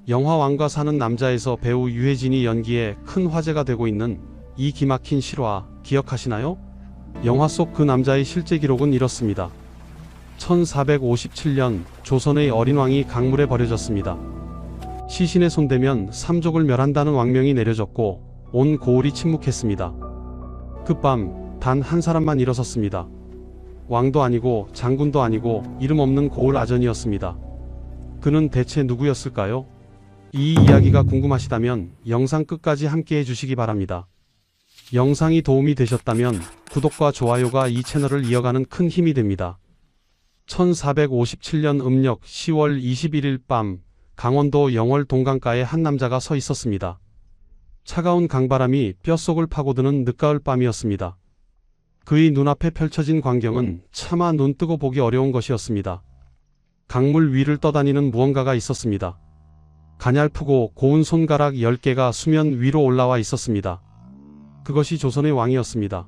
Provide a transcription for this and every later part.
영화 왕과 사는 남자에서 배우 유해진이 연기에 큰 화제가 되고 있는 이 기막힌 실화 기억하시나요? 영화 속 그 남자의 실제 기록은 이렇습니다. 1457년 조선의 어린 왕이 강물에 버려졌습니다. 시신에 손대면 삼족을 멸한다는 왕명이 내려졌고 온 고을이 침묵했습니다. 그밤 단 한 사람만 일어섰습니다. 왕도 아니고 장군도 아니고 이름 없는 고을 아전이었습니다. 그는 대체 누구였을까요? 이 이야기가 궁금하시다면 영상 끝까지 함께 해주시기 바랍니다. 영상이 도움이 되셨다면 구독과 좋아요가 이 채널을 이어가는 큰 힘이 됩니다. 1457년 음력 10월 21일 밤 강원도 영월 동강가에 한 남자가 서 있었습니다. 차가운 강바람이 뼛속을 파고드는 늦가을 밤이었습니다. 그의 눈앞에 펼쳐진 광경은 차마 눈뜨고 보기 어려운 것이었습니다. 강물 위를 떠다니는 무언가가 있었습니다. 가냘프고 고운 손가락 10개가 수면 위로 올라와 있었습니다. 그것이 조선의 왕이었습니다.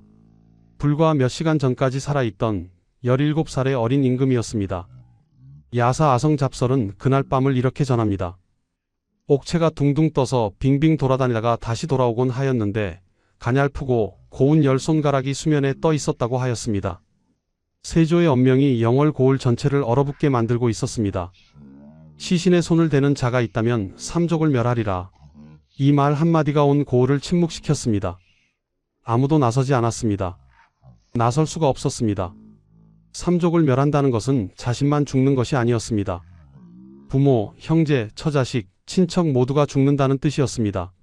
불과 몇 시간 전까지 살아있던 17살의 어린 임금이었습니다. 야사아성잡설은 그날 밤을 이렇게 전합니다. 옥체가 둥둥 떠서 빙빙 돌아다니다가 다시 돌아오곤 하였는데 가냘프고 고운 10손가락이 수면에 떠 있었다고 하였습니다. 세조의 언명이 영월 고을 전체를 얼어붙게 만들고 있었습니다. 시신에 손을 대는 자가 있다면 삼족을 멸하리라. 이 말 한마디가 온 고을을 침묵시켰습니다. 아무도 나서지 않았습니다. 나설 수가 없었습니다. 삼족을 멸한다는 것은 자신만 죽는 것이 아니었습니다. 부모, 형제, 처자식, 친척 모두가 죽는다는 뜻이었습니다.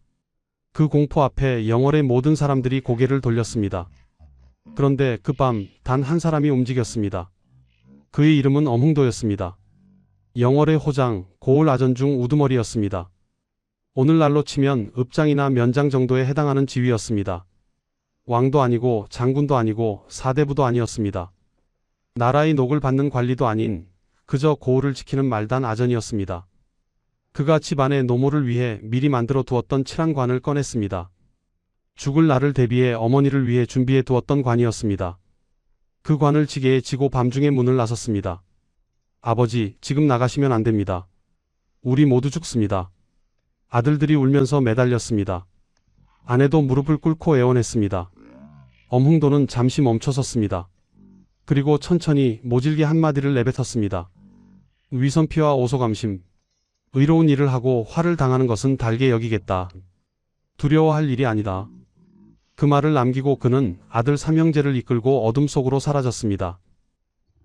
그 공포 앞에 영월의 모든 사람들이 고개를 돌렸습니다. 그런데 그 밤 단 한 사람이 움직였습니다. 그의 이름은 엄흥도였습니다. 영월의 호장, 고을 아전 중 우두머리였습니다. 오늘날로 치면 읍장이나 면장 정도에 해당하는 지위였습니다. 왕도 아니고 장군도 아니고 사대부도 아니었습니다. 나라의 녹을 받는 관리도 아닌 그저 고을을 지키는 말단 아전이었습니다. 그가 집안의 노모를 위해 미리 만들어 두었던 칠한관을 꺼냈습니다. 죽을 날을 대비해 어머니를 위해 준비해 두었던 관이었습니다. 그 관을 지게에 지고 밤중에 문을 나섰습니다. 아버지, 지금 나가시면 안 됩니다. 우리 모두 죽습니다. 아들들이 울면서 매달렸습니다. 아내도 무릎을 꿇고 애원했습니다. 엄흥도는 잠시 멈춰섰습니다. 그리고 천천히 모질게 한마디를 내뱉었습니다. 위선피와 오소감심. 의로운 일을 하고 화를 당하는 것은 달게 여기겠다. 두려워할 일이 아니다. 그 말을 남기고 그는 아들 삼형제를 이끌고 어둠 속으로 사라졌습니다.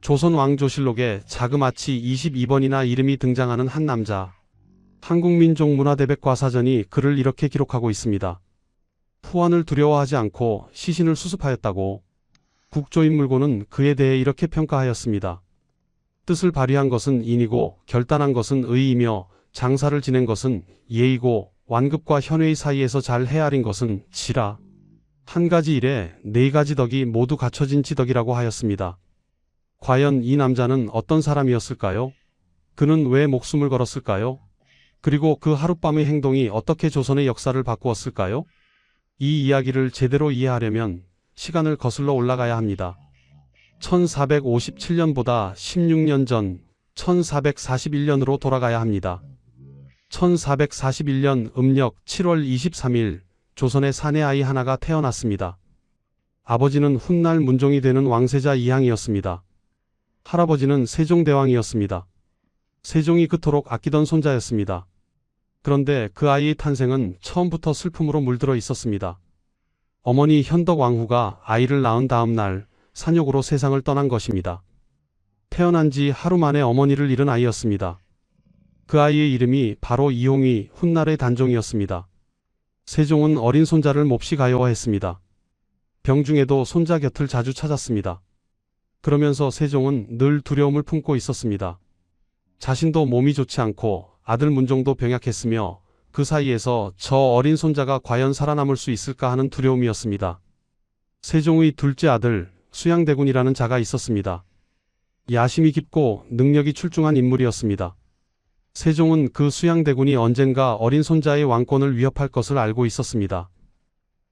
조선 왕조실록에 자그마치 22번이나 이름이 등장하는 한 남자. 한국민족문화대백과사전이 그를 이렇게 기록하고 있습니다. 후원을 두려워하지 않고 시신을 수습하였다고. 국조인물고는 그에 대해 이렇게 평가하였습니다. 뜻을 발휘한 것은 인이고 결단한 것은 의이며 장사를 지낸 것은 예이고 완급과 현회의 사이에서 잘 헤아린 것은 지라. 한 가지 일에 네 가지 덕이 모두 갖춰진 지덕이라고 하였습니다. 과연 이 남자는 어떤 사람이었을까요? 그는 왜 목숨을 걸었을까요? 그리고 그 하룻밤의 행동이 어떻게 조선의 역사를 바꾸었을까요? 이 이야기를 제대로 이해하려면 시간을 거슬러 올라가야 합니다. 1457년보다 16년 전 1441년으로 돌아가야 합니다. 1441년 음력 7월 23일 조선의 사내 아이 하나가 태어났습니다. 아버지는 훗날 문종이 되는 왕세자 이항이었습니다. 할아버지는 세종대왕이었습니다. 세종이 그토록 아끼던 손자였습니다. 그런데 그 아이의 탄생은 처음부터 슬픔으로 물들어 있었습니다. 어머니 현덕왕후가 아이를 낳은 다음 날 산욕으로 세상을 떠난 것입니다. 태어난 지 하루 만에 어머니를 잃은 아이였습니다. 그 아이의 이름이 바로 이홍이 훗날의 단종이었습니다. 세종은 어린 손자를 몹시 가여워했습니다. 병중에도 손자 곁을 자주 찾았습니다. 그러면서 세종은 늘 두려움을 품고 있었습니다. 자신도 몸이 좋지 않고 아들 문종도 병약했으며 그 사이에서 저 어린 손자가 과연 살아남을 수 있을까 하는 두려움이었습니다. 세종의 둘째 아들 수양대군이라는 자가 있었습니다. 야심이 깊고 능력이 출중한 인물이었습니다. 세종은 그 수양대군이 언젠가 어린 손자의 왕권을 위협할 것을 알고 있었습니다.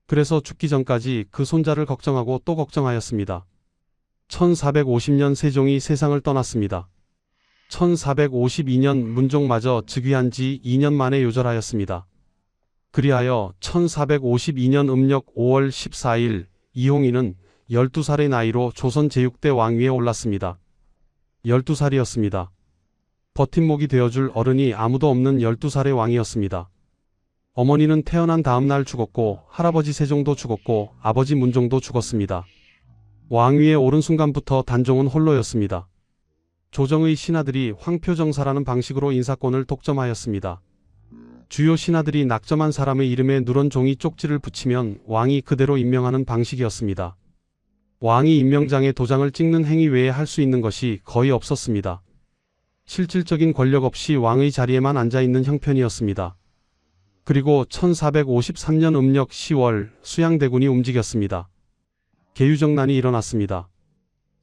그래서 죽기 전까지 그 손자를 걱정하고 또 걱정하였습니다. 1450년 세종이 세상을 떠났습니다. 1452년 문종마저 즉위한 지 2년 만에 요절하였습니다. 그리하여 1452년 음력 5월 14일 이홍희는 12살의 나이로 조선 제6대 왕위에 올랐습니다. 12살이었습니다. 버팀목이 되어줄 어른이 아무도 없는 12살의 왕이었습니다. 어머니는 태어난 다음 날 죽었고 할아버지 세종도 죽었고 아버지 문종도 죽었습니다. 왕위에 오른 순간부터 단종은 홀로였습니다. 조정의 신하들이 황표정사라는 방식으로 인사권을 독점하였습니다. 주요 신하들이 낙점한 사람의 이름에 누런 종이 쪽지를 붙이면 왕이 그대로 임명하는 방식이었습니다. 왕이 임명장에 도장을 찍는 행위 외에 할 수 있는 것이 거의 없었습니다. 실질적인 권력 없이 왕의 자리에만 앉아있는 형편이었습니다. 그리고 1453년 음력 10월 수양대군이 움직였습니다. 계유정난이 일어났습니다.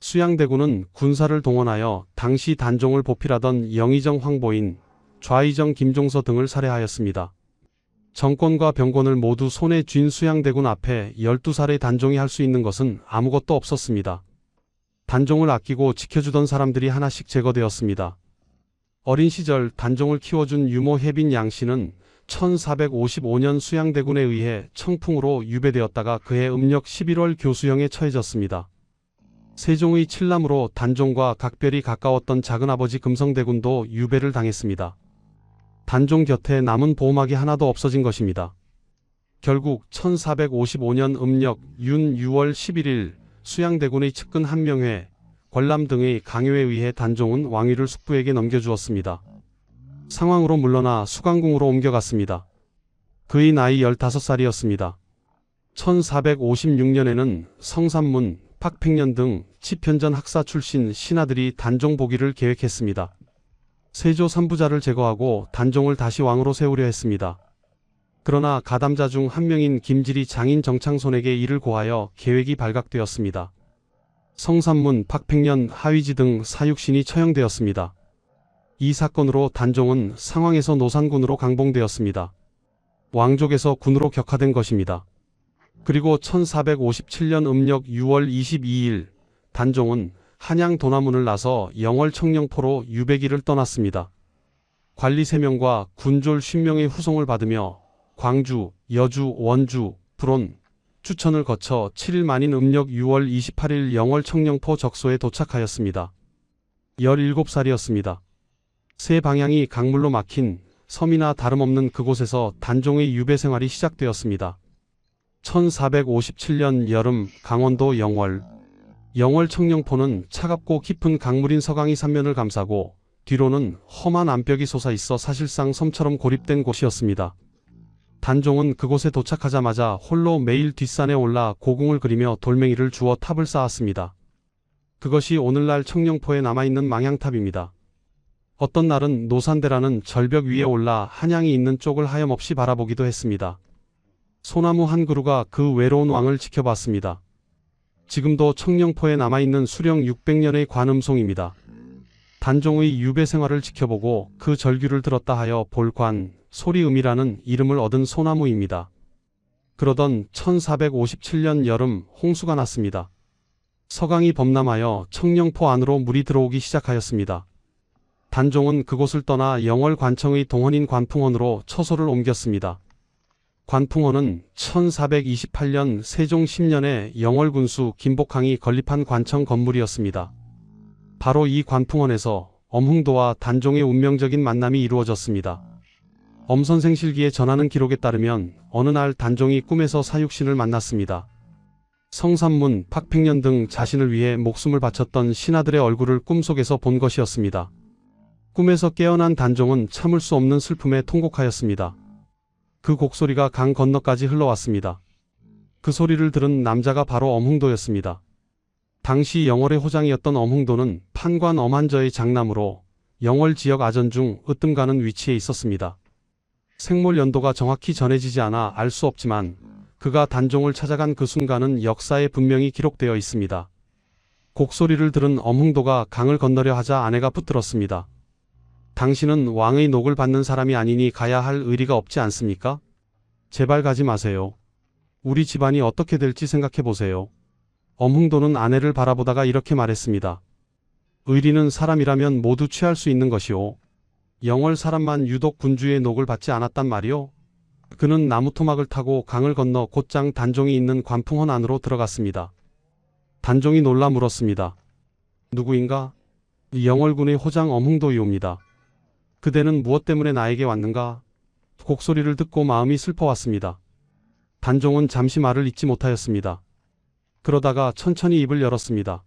수양대군은 군사를 동원하여 당시 단종을 보필하던 영의정 황보인, 좌의정 김종서 등을 살해하였습니다. 정권과 병권을 모두 손에 쥔 수양대군 앞에 12살의 단종이 할 수 있는 것은 아무것도 없었습니다. 단종을 아끼고 지켜주던 사람들이 하나씩 제거되었습니다. 어린 시절 단종을 키워준 유모 혜빈 양씨는 1455년 수양대군에 의해 청풍으로 유배되었다가 그해 음력 11월 교수형에 처해졌습니다. 세종의 칠남으로 단종과 각별이 가까웠던 작은아버지 금성대군도 유배를 당했습니다. 단종 곁에 남은 보호막이 하나도 없어진 것입니다. 결국 1455년 음력 윤 6월 11일 수양대군의 측근 한명회, 권람 등의 강요에 의해 단종은 왕위를 숙부에게 넘겨주었습니다. 상황으로 물러나 수강궁으로 옮겨갔습니다. 그의 나이 15살이었습니다. 1456년에는 성삼문, 박팽년 등 치편전 학사 출신 신하들이 단종 복위를 계획했습니다. 세조 3부자를 제거하고 단종을 다시 왕으로 세우려 했습니다. 그러나 가담자 중 한 명인 김질이 장인 정창손에게 이를 고하여 계획이 발각되었습니다. 성삼문, 박팽년, 하위지 등 사육신이 처형되었습니다. 이 사건으로 단종은 상황에서 노산군으로 강봉되었습니다. 왕족에서 군으로 격화된 것입니다. 그리고 1457년 음력 6월 22일 단종은 한양 도나문을 나서 영월 청령포로 유배기를 떠났습니다. 관리 3명과 군졸 50명의 후송을 받으며 광주, 여주, 원주, 불온, 추천을 거쳐 7일 만인 음력 6월 28일 영월 청령포 적소에 도착하였습니다. 17살이었습니다. 세 방향이 강물로 막힌 섬이나 다름없는 그곳에서 단종의 유배 생활이 시작되었습니다. 1457년 여름 강원도 영월 청령포는 차갑고 깊은 강물인 서강이 삼면을 감싸고 뒤로는 험한 암벽이 솟아있어 사실상 섬처럼 고립된 곳이었습니다. 단종은 그곳에 도착하자마자 홀로 매일 뒷산에 올라 고궁을 그리며 돌멩이를 주워 탑을 쌓았습니다. 그것이 오늘날 청령포에 남아있는 망향탑입니다. 어떤 날은 노산대라는 절벽 위에 올라 한양이 있는 쪽을 하염없이 바라보기도 했습니다. 소나무 한 그루가 그 외로운 왕을 지켜봤습니다. 지금도 청령포에 남아있는 수령 600년의 관음송입니다. 단종의 유배 생활을 지켜보고 그 절규를 들었다 하여 볼관, 소리음이라는 이름을 얻은 소나무입니다. 그러던 1457년 여름 홍수가 났습니다. 서강이 범람하여 청령포 안으로 물이 들어오기 시작하였습니다. 단종은 그곳을 떠나 영월 관청의 동헌인 관풍원으로 처소를 옮겼습니다. 관풍원은 1428년 세종 10년에 영월 군수 김복항이 건립한 관청 건물이었습니다. 바로 이 관풍원에서 엄흥도와 단종의 운명적인 만남이 이루어졌습니다. 엄선생실기에 전하는 기록에 따르면 어느 날 단종이 꿈에서 사육신을 만났습니다. 성삼문, 박팽년 등 자신을 위해 목숨을 바쳤던 신하들의 얼굴을 꿈속에서 본 것이었습니다. 꿈에서 깨어난 단종은 참을 수 없는 슬픔에 통곡하였습니다. 그 곡소리가 강 건너까지 흘러왔습니다. 그 소리를 들은 남자가 바로 엄흥도였습니다. 당시 영월의 호장이었던 엄흥도는 판관 엄한저의 장남으로 영월 지역 아전 중 으뜸가는 위치에 있었습니다. 생몰 연도가 정확히 전해지지 않아 알 수 없지만 그가 단종을 찾아간 그 순간은 역사에 분명히 기록되어 있습니다. 곡소리를 들은 엄흥도가 강을 건너려 하자 아내가 붙들었습니다. 당신은 왕의 녹을 받는 사람이 아니니 가야 할 의리가 없지 않습니까? 제발 가지 마세요. 우리 집안이 어떻게 될지 생각해 보세요. 엄흥도는 아내를 바라보다가 이렇게 말했습니다. 의리는 사람이라면 모두 취할 수 있는 것이오. 영월 사람만 유독 군주의 녹을 받지 않았단 말이오. 그는 나무 토막을 타고 강을 건너 곧장 단종이 있는 관풍원 안으로 들어갔습니다. 단종이 놀라 물었습니다. 누구인가? 영월군의 호장 엄흥도이옵니다. 그대는 무엇 때문에 나에게 왔는가? 곡소리를 듣고 마음이 슬퍼왔습니다. 단종은 잠시 말을 잇지 못하였습니다. 그러다가 천천히 입을 열었습니다.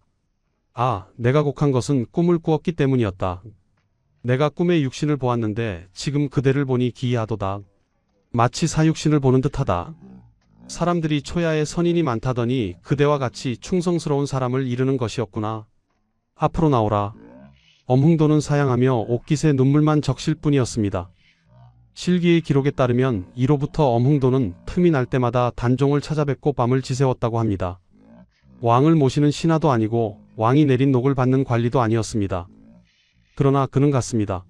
아, 내가 곡한 것은 꿈을 꾸었기 때문이었다. 내가 꿈에 육신을 보았는데 지금 그대를 보니 기이하도다. 마치 사육신을 보는 듯하다. 사람들이 초야에 선인이 많다더니 그대와 같이 충성스러운 사람을 이르는 것이었구나. 앞으로 나오라. 엄흥도는 사양하며 옷깃에 눈물만 적실 뿐이었습니다. 실기의 기록에 따르면 이로부터 엄흥도는 틈이 날 때마다 단종을 찾아뵙고 밤을 지새웠다고 합니다. 왕을 모시는 신하도 아니고 왕이 내린 녹을 받는 관리도 아니었습니다. 그러나 그는 갔습니다.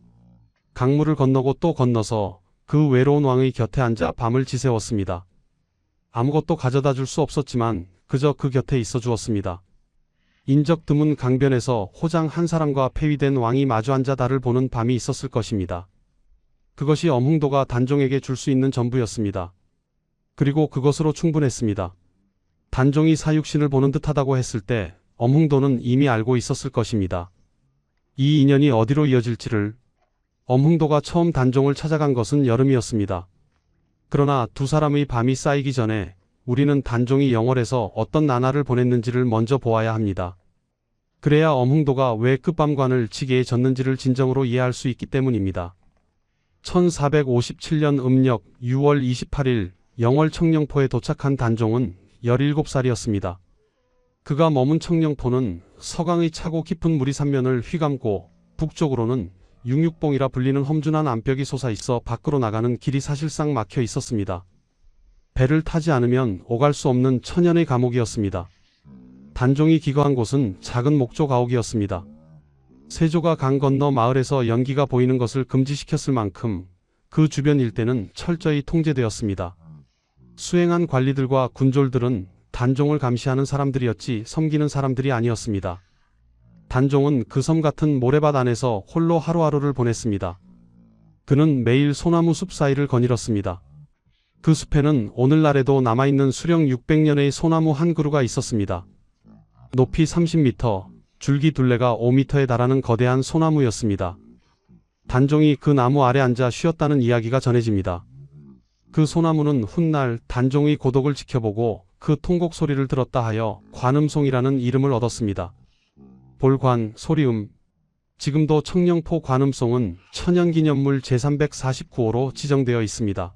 강물을 건너고 또 건너서 그 외로운 왕의 곁에 앉아 밤을 지새웠습니다. 아무것도 가져다 줄 수 없었지만 그저 그 곁에 있어 주었습니다. 인적 드문 강변에서 호장 한 사람과 폐위된 왕이 마주 앉아 달을 보는 밤이 있었을 것입니다. 그것이 엄흥도가 단종에게 줄 수 있는 전부였습니다. 그리고 그것으로 충분했습니다. 단종이 사육신을 보는 듯하다고 했을 때 엄흥도는 이미 알고 있었을 것입니다. 이 인연이 어디로 이어질지를. 엄흥도가 처음 단종을 찾아간 것은 여름이었습니다. 그러나 두 사람의 밤이 쌓이기 전에 우리는 단종이 영월에서 어떤 나날을 보냈는지를 먼저 보아야 합니다. 그래야 엄흥도가 왜 끝밤관을 치게에 졌는지를 진정으로 이해할 수 있기 때문입니다. 1457년 음력 6월 28일 영월 청령포에 도착한 단종은 17살이었습니다. 그가 머문 청령포는 서강의 차고 깊은 물이 삼면을 휘감고 북쪽으로는 육육봉이라 불리는 험준한 암벽이 솟아있어 밖으로 나가는 길이 사실상 막혀 있었습니다. 배를 타지 않으면 오갈 수 없는 천연의 감옥이었습니다. 단종이 기거한 곳은 작은 목조 가옥이었습니다. 세조가 강 건너 마을에서 연기가 보이는 것을 금지시켰을 만큼 그 주변 일대는 철저히 통제되었습니다. 수행한 관리들과 군졸들은 단종을 감시하는 사람들이었지 섬기는 사람들이 아니었습니다. 단종은 그 섬 같은 모래밭 안에서 홀로 하루하루를 보냈습니다. 그는 매일 소나무 숲 사이를 거닐었습니다. 그 숲에는 오늘날에도 남아있는 수령 600년의 소나무 한 그루가 있었습니다. 높이 30m, 줄기 둘레가 5m에 달하는 거대한 소나무였습니다. 단종이 그 나무 아래 앉아 쉬었다는 이야기가 전해집니다. 그 소나무는 훗날 단종의 고독을 지켜보고 그 통곡 소리를 들었다 하여 관음송이라는 이름을 얻었습니다. 볼관, 소리음. 지금도 청령포 관음송은 천연기념물 제349호로 지정되어 있습니다.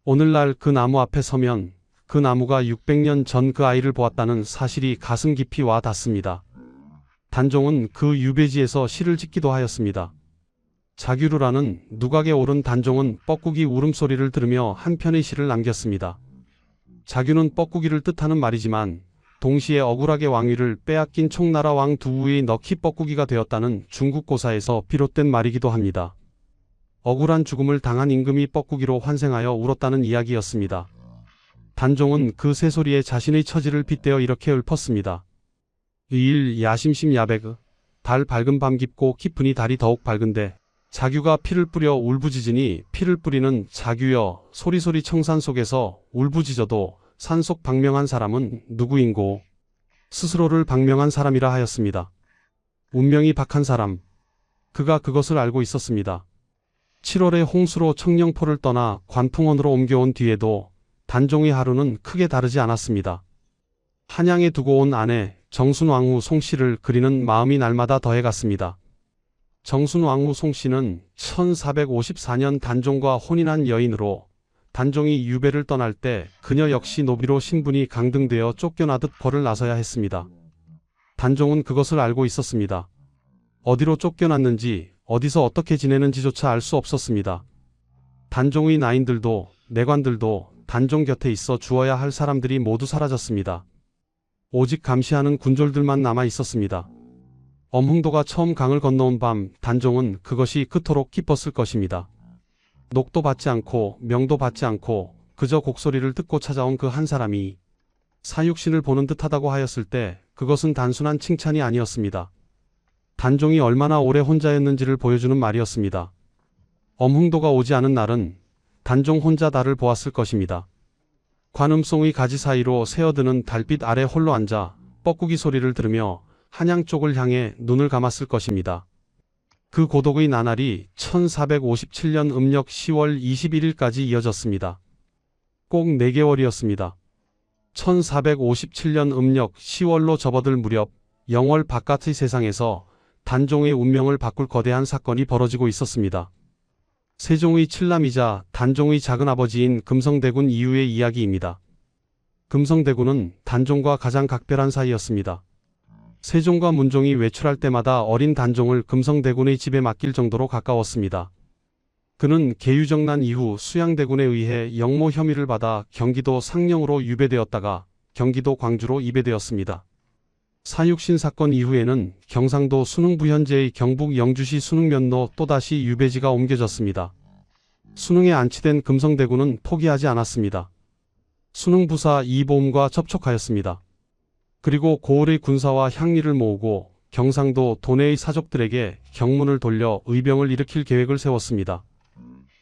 오늘날 그 나무 앞에 서면 그 나무가 600년 전 그 아이를 보았다는 사실이 가슴 깊이 와 닿습니다. 단종은 그 유배지에서 시를 짓기도 하였습니다. 자규루라는 누각에 오른 단종은 뻐꾸기 울음소리를 들으며 한 편의 시를 남겼습니다. 자규는 뻐꾸기를 뜻하는 말이지만 동시에 억울하게 왕위를 빼앗긴 총나라 왕 두우의 넋이 뻐꾸기가 되었다는 중국 고사에서 비롯된 말이기도 합니다. 억울한 죽음을 당한 임금이 뻐꾸기로 환생하여 울었다는 이야기였습니다. 단종은 그 새소리에 자신의 처지를 빗대어 이렇게 읊었습니다. 의일 야심심 야백의 달 밝은 밤 깊고 깊으니 달이 더욱 밝은데 자규가 피를 뿌려 울부짖으니 피를 뿌리는 자규여 소리소리 청산 속에서 울부짖어도 산속 박명한 사람은 누구인고 스스로를 박명한 사람이라 하였습니다. 운명이 박한 사람. 그가 그것을 알고 있었습니다. 7월에 홍수로 청령포를 떠나 관풍원으로 옮겨온 뒤에도 단종의 하루는 크게 다르지 않았습니다. 한양에 두고 온 아내 정순왕후 송씨를 그리는 마음이 날마다 더해갔습니다. 정순왕후 송씨는 1454년 단종과 혼인한 여인으로 단종이 유배를 떠날 때 그녀 역시 노비로 신분이 강등되어 쫓겨나듯 벌을 나서야 했습니다. 단종은 그것을 알고 있었습니다. 어디로 쫓겨났는지 어디서 어떻게 지내는지조차 알 수 없었습니다. 단종의 나인들도 내관들도 단종 곁에 있어 주어야 할 사람들이 모두 사라졌습니다. 오직 감시하는 군졸들만 남아 있었습니다. 엄흥도가 처음 강을 건너온 밤 단종은 그것이 그토록 기뻤을 것입니다. 녹도 받지 않고 명도 받지 않고 그저 곡소리를 듣고 찾아온 그 한 사람이 사육신을 보는 듯하다고 하였을 때 그것은 단순한 칭찬이 아니었습니다. 단종이 얼마나 오래 혼자였는지를 보여주는 말이었습니다. 엄흥도가 오지 않은 날은 단종 혼자 달을 보았을 것입니다. 관음송의 가지 사이로 새어드는 달빛 아래 홀로 앉아 뻐꾸기 소리를 들으며 한양 쪽을 향해 눈을 감았을 것입니다. 그 고독의 나날이 1457년 음력 10월 21일까지 이어졌습니다. 꼭 4개월이었습니다. 1457년 음력 10월로 접어들 무렵 영월 바깥의 세상에서 단종의 운명을 바꿀 거대한 사건이 벌어지고 있었습니다. 세종의 칠남이자 단종의 작은아버지인 금성대군 이후의 이야기입니다. 금성대군은 단종과 가장 각별한 사이였습니다. 세종과 문종이 외출할 때마다 어린 단종을 금성대군의 집에 맡길 정도로 가까웠습니다. 그는 계유정난 이후 수양대군에 의해 영모 혐의를 받아 경기도 상령으로 유배되었다가 경기도 광주로 이배되었습니다. 사육신 사건 이후에는 경상도 순흥부 현재의 경북 영주시 순흥면로 또다시 유배지가 옮겨졌습니다. 순흥에 안치된 금성대군은 포기하지 않았습니다. 순흥부사 이보음과 접촉하였습니다. 그리고 고을의 군사와 향리를 모으고 경상도 도내의 사족들에게 경문을 돌려 의병을 일으킬 계획을 세웠습니다.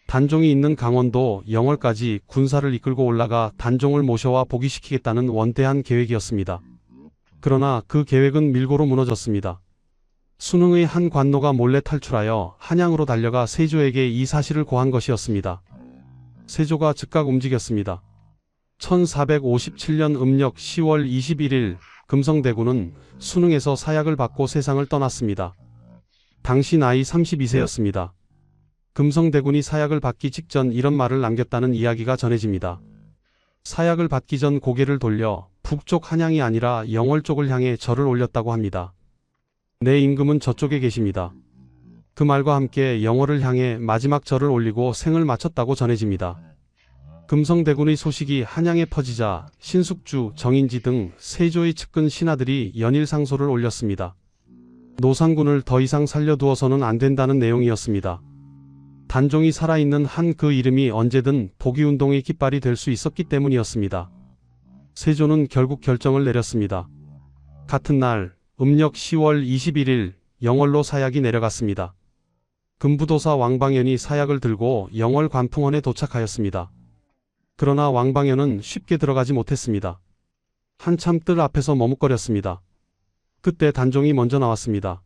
단종이 있는 강원도 영월까지 군사를 이끌고 올라가 단종을 모셔와 복위시키겠다는 원대한 계획이었습니다. 그러나 그 계획은 밀고로 무너졌습니다. 순흥의 한 관노가 몰래 탈출하여 한양으로 달려가 세조에게 이 사실을 고한 것이었습니다. 세조가 즉각 움직였습니다. 1457년 음력 10월 21일 금성대군은 순흥에서 사약을 받고 세상을 떠났습니다. 당시 나이 32세였습니다. 금성대군이 사약을 받기 직전 이런 말을 남겼다는 이야기가 전해집니다. 사약을 받기 전 고개를 돌려 북쪽 한양이 아니라 영월 쪽을 향해 절을 올렸다고 합니다. 내 임금은 저쪽에 계십니다. 그 말과 함께 영월을 향해 마지막 절을 올리고 생을 마쳤다고 전해집니다. 금성대군의 소식이 한양에 퍼지자 신숙주, 정인지 등 세조의 측근 신하들이 연일상소를 올렸습니다. 노상군을 더 이상 살려두어서는 안 된다는 내용이었습니다. 단종이 살아있는 한 그 이름이 언제든 복위운동의 깃발이 될 수 있었기 때문이었습니다. 세조는 결국 결정을 내렸습니다. 같은 날 음력 10월 21일 영월로 사약이 내려갔습니다. 금부도사 왕방연이 사약을 들고 영월 관풍원에 도착하였습니다. 그러나 왕방연은 쉽게 들어가지 못했습니다. 한참 뜰 앞에서 머뭇거렸습니다. 그때 단종이 먼저 나왔습니다.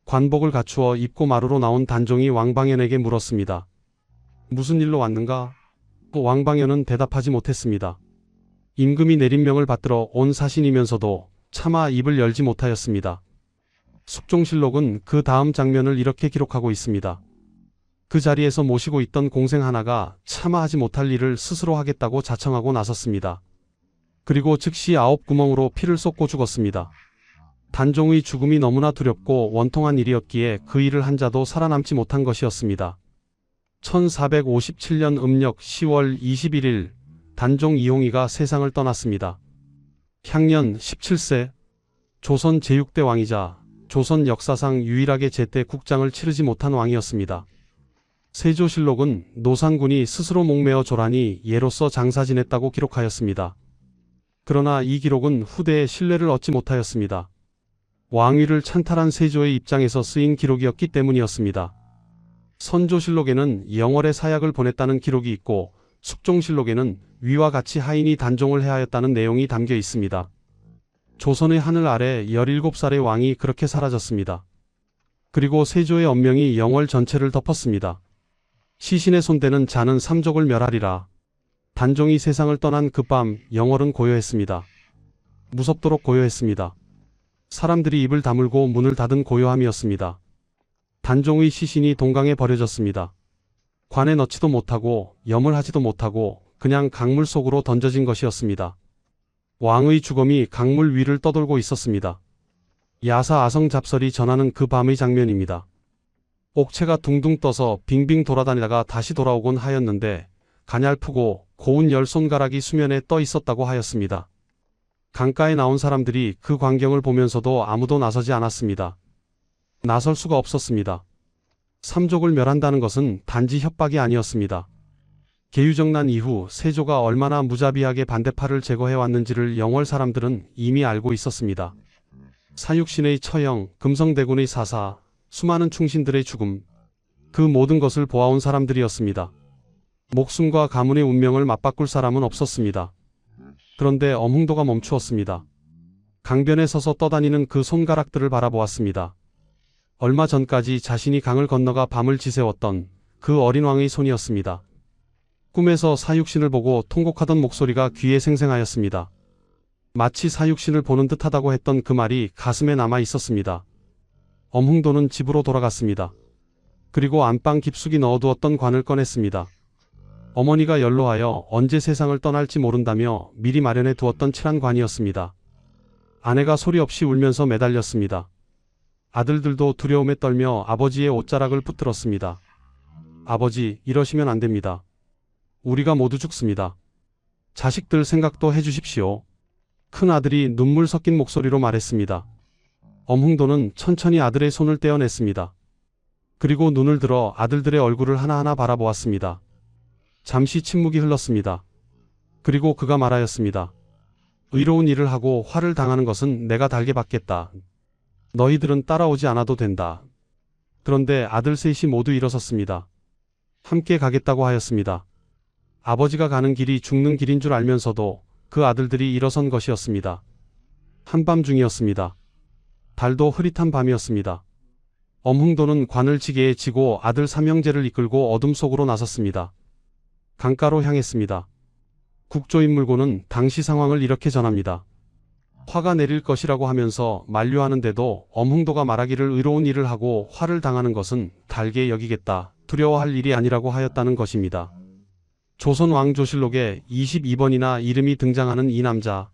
관복을 갖추어 입고 마루로 나온 단종이 왕방연에게 물었습니다. 무슨 일로 왔는가? 왕방연은 대답하지 못했습니다. 임금이 내린 명을 받들어 온 사신이면서도 차마 입을 열지 못하였습니다. 숙종실록은 그 다음 장면을 이렇게 기록하고 있습니다. 그 자리에서 모시고 있던 공생 하나가 차마 하지 못할 일을 스스로 하겠다고 자청하고 나섰습니다. 그리고 즉시 9구멍으로 피를 쏟고 죽었습니다. 단종의 죽음이 너무나 두렵고 원통한 일이었기에 그 일을 한 자도 살아남지 못한 것이었습니다. 1457년 음력 10월 21일 단종 이홍이가 세상을 떠났습니다. 향년 17세, 조선 제6대 왕이자 조선 역사상 유일하게 제때 국장을 치르지 못한 왕이었습니다. 세조실록은 노상군이 스스로 목매어 조란이 예로서 장사 지냈다고 기록하였습니다. 그러나 이 기록은 후대의 신뢰를 얻지 못하였습니다. 왕위를 찬탈한 세조의 입장에서 쓰인 기록이었기 때문이었습니다. 선조실록에는 영월에 사약을 보냈다는 기록이 있고 숙종실록에는 위와 같이 하인이 단종을 해하였다는 내용이 담겨 있습니다. 조선의 하늘 아래 17살의 왕이 그렇게 사라졌습니다. 그리고 세조의 언명이 영월 전체를 덮었습니다. 시신의 손대는 자는 삼족을 멸하리라. 단종이 세상을 떠난 그 밤 영월은 고요했습니다. 무섭도록 고요했습니다. 사람들이 입을 다물고 문을 닫은 고요함이었습니다. 단종의 시신이 동강에 버려졌습니다. 관에 넣지도 못하고 염을 하지도 못하고 그냥 강물 속으로 던져진 것이었습니다. 왕의 주검이 강물 위를 떠돌고 있었습니다. 야사 아성 잡설이 전하는 그 밤의 장면입니다. 옥체가 둥둥 떠서 빙빙 돌아다니다가 다시 돌아오곤 하였는데 가냘프고 고운 열 손가락이 수면에 떠 있었다고 하였습니다. 강가에 나온 사람들이 그 광경을 보면서도 아무도 나서지 않았습니다. 나설 수가 없었습니다. 삼족을 멸한다는 것은 단지 협박이 아니었습니다. 계유정난 이후 세조가 얼마나 무자비하게 반대파를 제거해왔는지를 영월 사람들은 이미 알고 있었습니다. 사육신의 처형, 금성대군의 사사, 수많은 충신들의 죽음, 그 모든 것을 보아온 사람들이었습니다. 목숨과 가문의 운명을 맞바꿀 사람은 없었습니다. 그런데 엄흥도가 멈추었습니다. 강변에 서서 떠다니는 그 손가락들을 바라보았습니다. 얼마 전까지 자신이 강을 건너가 밤을 지새웠던 그 어린 왕의 손이었습니다. 꿈에서 사육신을 보고 통곡하던 목소리가 귀에 생생하였습니다. 마치 사육신을 보는 듯하다고 했던 그 말이 가슴에 남아 있었습니다. 엄흥도는 집으로 돌아갔습니다. 그리고 안방 깊숙이 넣어두었던 관을 꺼냈습니다. 어머니가 연로하여 언제 세상을 떠날지 모른다며 미리 마련해 두었던 칠한 관이었습니다. 아내가 소리 없이 울면서 매달렸습니다. 아들들도 두려움에 떨며 아버지의 옷자락을 붙들었습니다. 아버지, 이러시면 안 됩니다. 우리가 모두 죽습니다. 자식들 생각도 해주십시오. 큰 아들이 눈물 섞인 목소리로 말했습니다. 엄흥도는 천천히 아들의 손을 떼어냈습니다. 그리고 눈을 들어 아들들의 얼굴을 하나하나 바라보았습니다. 잠시 침묵이 흘렀습니다. 그리고 그가 말하였습니다. 의로운 일을 하고 화를 당하는 것은 내가 달게 받겠다. 너희들은 따라오지 않아도 된다. 그런데 아들 셋이 모두 일어섰습니다. 함께 가겠다고 하였습니다. 아버지가 가는 길이 죽는 길인 줄 알면서도 그 아들들이 일어선 것이었습니다. 한밤중이었습니다. 달도 흐릿한 밤이었습니다. 엄흥도는 관을 지게에 지고 아들 삼형제를 이끌고 어둠 속으로 나섰습니다. 강가로 향했습니다. 국조인물고는 당시 상황을 이렇게 전합니다. 화가 내릴 것이라고 하면서 만류하는데도 엄흥도가 말하기를 의로운 일을 하고 화를 당하는 것은 달게 여기겠다, 두려워할 일이 아니라고 하였다는 것입니다. 조선 왕조실록에 22번이나 이름이 등장하는 이 남자.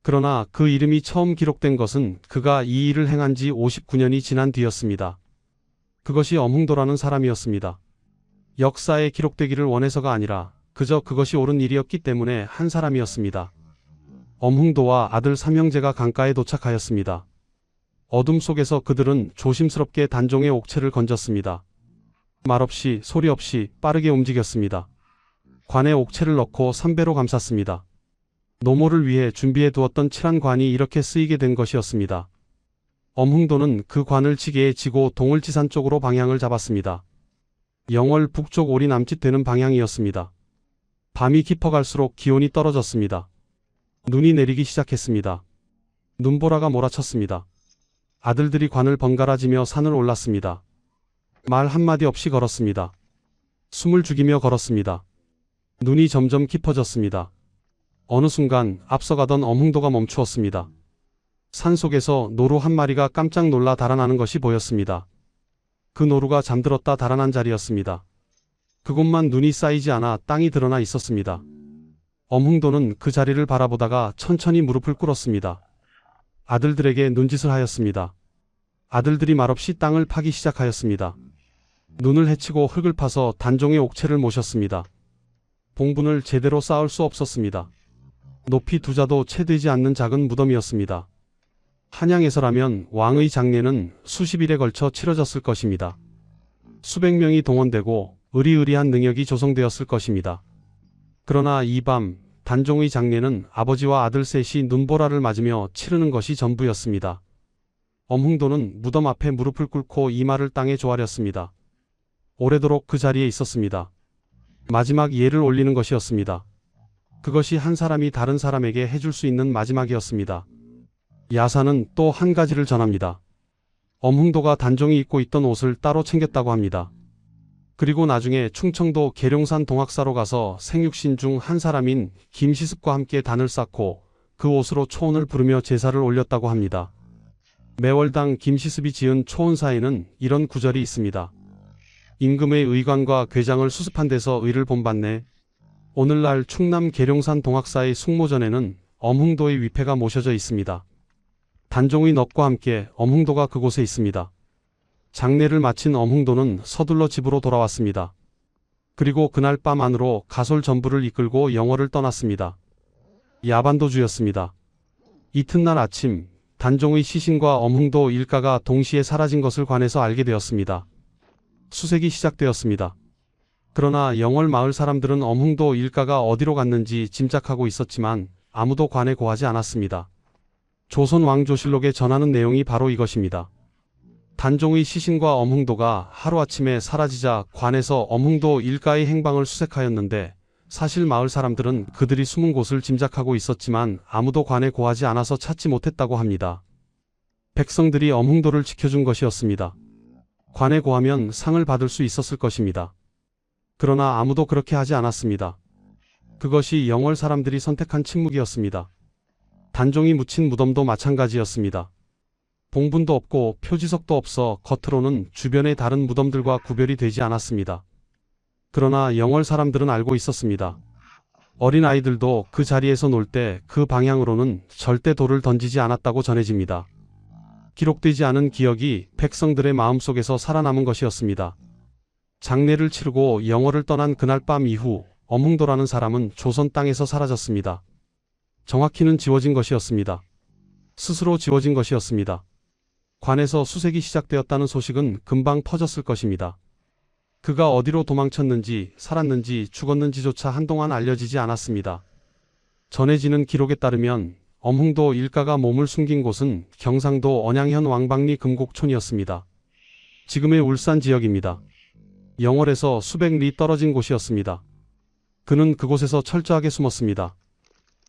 그러나 그 이름이 처음 기록된 것은 그가 이 일을 행한 지 59년이 지난 뒤였습니다. 그것이 엄흥도라는 사람이었습니다. 역사에 기록되기를 원해서가 아니라 그저 그것이 옳은 일이었기 때문에 한 사람이었습니다. 엄흥도와 아들 삼형제가 강가에 도착하였습니다. 어둠 속에서 그들은 조심스럽게 단종의 옥체를 건졌습니다. 말없이 소리 없이 빠르게 움직였습니다. 관에 옥체를 넣고 삼배로 감쌌습니다. 노모를 위해 준비해 두었던 칠한 관이 이렇게 쓰이게 된 것이었습니다. 엄흥도는 그 관을 지게에 지고 동을지산 쪽으로 방향을 잡았습니다. 영월 북쪽 오리 남짓 되는 방향이었습니다. 밤이 깊어갈수록 기온이 떨어졌습니다. 눈이 내리기 시작했습니다. 눈보라가 몰아쳤습니다. 아들들이 관을 번갈아지며 산을 올랐습니다. 말 한마디 없이 걸었습니다. 숨을 죽이며 걸었습니다. 눈이 점점 깊어졌습니다. 어느 순간 앞서가던 엄흥도가 멈추었습니다. 산속에서 노루 한 마리가 깜짝 놀라 달아나는 것이 보였습니다. 그 노루가 잠들었다 달아난 자리였습니다. 그곳만 눈이 쌓이지 않아 땅이 드러나 있었습니다. 엄흥도는 그 자리를 바라보다가 천천히 무릎을 꿇었습니다. 아들들에게 눈짓을 하였습니다. 아들들이 말없이 땅을 파기 시작하였습니다. 눈을 헤치고 흙을 파서 단종의 옥체를 모셨습니다. 봉분을 제대로 쌓을 수 없었습니다. 높이 두자도 채 되지 않는 작은 무덤이었습니다. 한양에서라면 왕의 장례는 수십 일에 걸쳐 치러졌을 것입니다. 수백 명이 동원되고 의리의리한 능력이 조성되었을 것입니다. 그러나 이 밤 단종의 장례는 아버지와 아들 셋이 눈보라를 맞으며 치르는 것이 전부였습니다. 엄흥도는 무덤 앞에 무릎을 꿇고 이마를 땅에 조아렸습니다. 오래도록 그 자리에 있었습니다. 마지막 예를 올리는 것이었습니다. 그것이 한 사람이 다른 사람에게 해줄 수 있는 마지막이었습니다. 야사는 또 한 가지를 전합니다. 엄흥도가 단종이 입고 있던 옷을 따로 챙겼다고 합니다. 그리고 나중에 충청도 계룡산 동학사로 가서 생육신 중 한 사람인 김시습과 함께 단을 쌓고 그 옷으로 초혼을 부르며 제사를 올렸다고 합니다. 매월당 김시습이 지은 초혼사에는 이런 구절이 있습니다. 임금의 의관과 궤장을 수습한 데서 의를 본받네. 오늘날 충남 계룡산 동학사의 숙모전에는 엄흥도의 위패가 모셔져 있습니다. 단종의 넋과 함께 엄흥도가 그곳에 있습니다. 장례를 마친 엄흥도는 서둘러 집으로 돌아왔습니다. 그리고 그날 밤 안으로 가솔 전부를 이끌고 영월을 떠났습니다. 야반도주였습니다. 이튿날 아침 단종의 시신과 엄흥도 일가가 동시에 사라진 것을 관에서 알게 되었습니다. 수색이 시작되었습니다. 그러나 영월 마을 사람들은 엄흥도 일가가 어디로 갔는지 짐작하고 있었지만 아무도 관에 고하지 않았습니다. 조선 왕조실록에 전하는 내용이 바로 이것입니다. 단종의 시신과 엄흥도가 하루아침에 사라지자 관에서 엄흥도 일가의 행방을 수색하였는데 사실 마을 사람들은 그들이 숨은 곳을 짐작하고 있었지만 아무도 관에 고하지 않아서 찾지 못했다고 합니다. 백성들이 엄흥도를 지켜준 것이었습니다. 관에 고하면 상을 받을 수 있었을 것입니다. 그러나 아무도 그렇게 하지 않았습니다. 그것이 영월 사람들이 선택한 침묵이었습니다. 단종이 묻힌 무덤도 마찬가지였습니다. 봉분도 없고 표지석도 없어 겉으로는 주변의 다른 무덤들과 구별이 되지 않았습니다. 그러나 영월 사람들은 알고 있었습니다. 어린 아이들도 그 자리에서 놀 때 그 방향으로는 절대 돌을 던지지 않았다고 전해집니다. 기록되지 않은 기억이 백성들의 마음속에서 살아남은 것이었습니다. 장례를 치르고 영월을 떠난 그날 밤 이후 엄흥도라는 사람은 조선 땅에서 사라졌습니다. 정확히는 지워진 것이었습니다. 스스로 지워진 것이었습니다. 관에서 수색이 시작되었다는 소식은 금방 퍼졌을 것입니다. 그가 어디로 도망쳤는지 살았는지 죽었는지조차 한동안 알려지지 않았습니다. 전해지는 기록에 따르면 엄흥도 일가가 몸을 숨긴 곳은 경상도 언양현 왕박리 금곡촌이었습니다. 지금의 울산 지역입니다. 영월에서 수백 리 떨어진 곳이었습니다. 그는 그곳에서 철저하게 숨었습니다.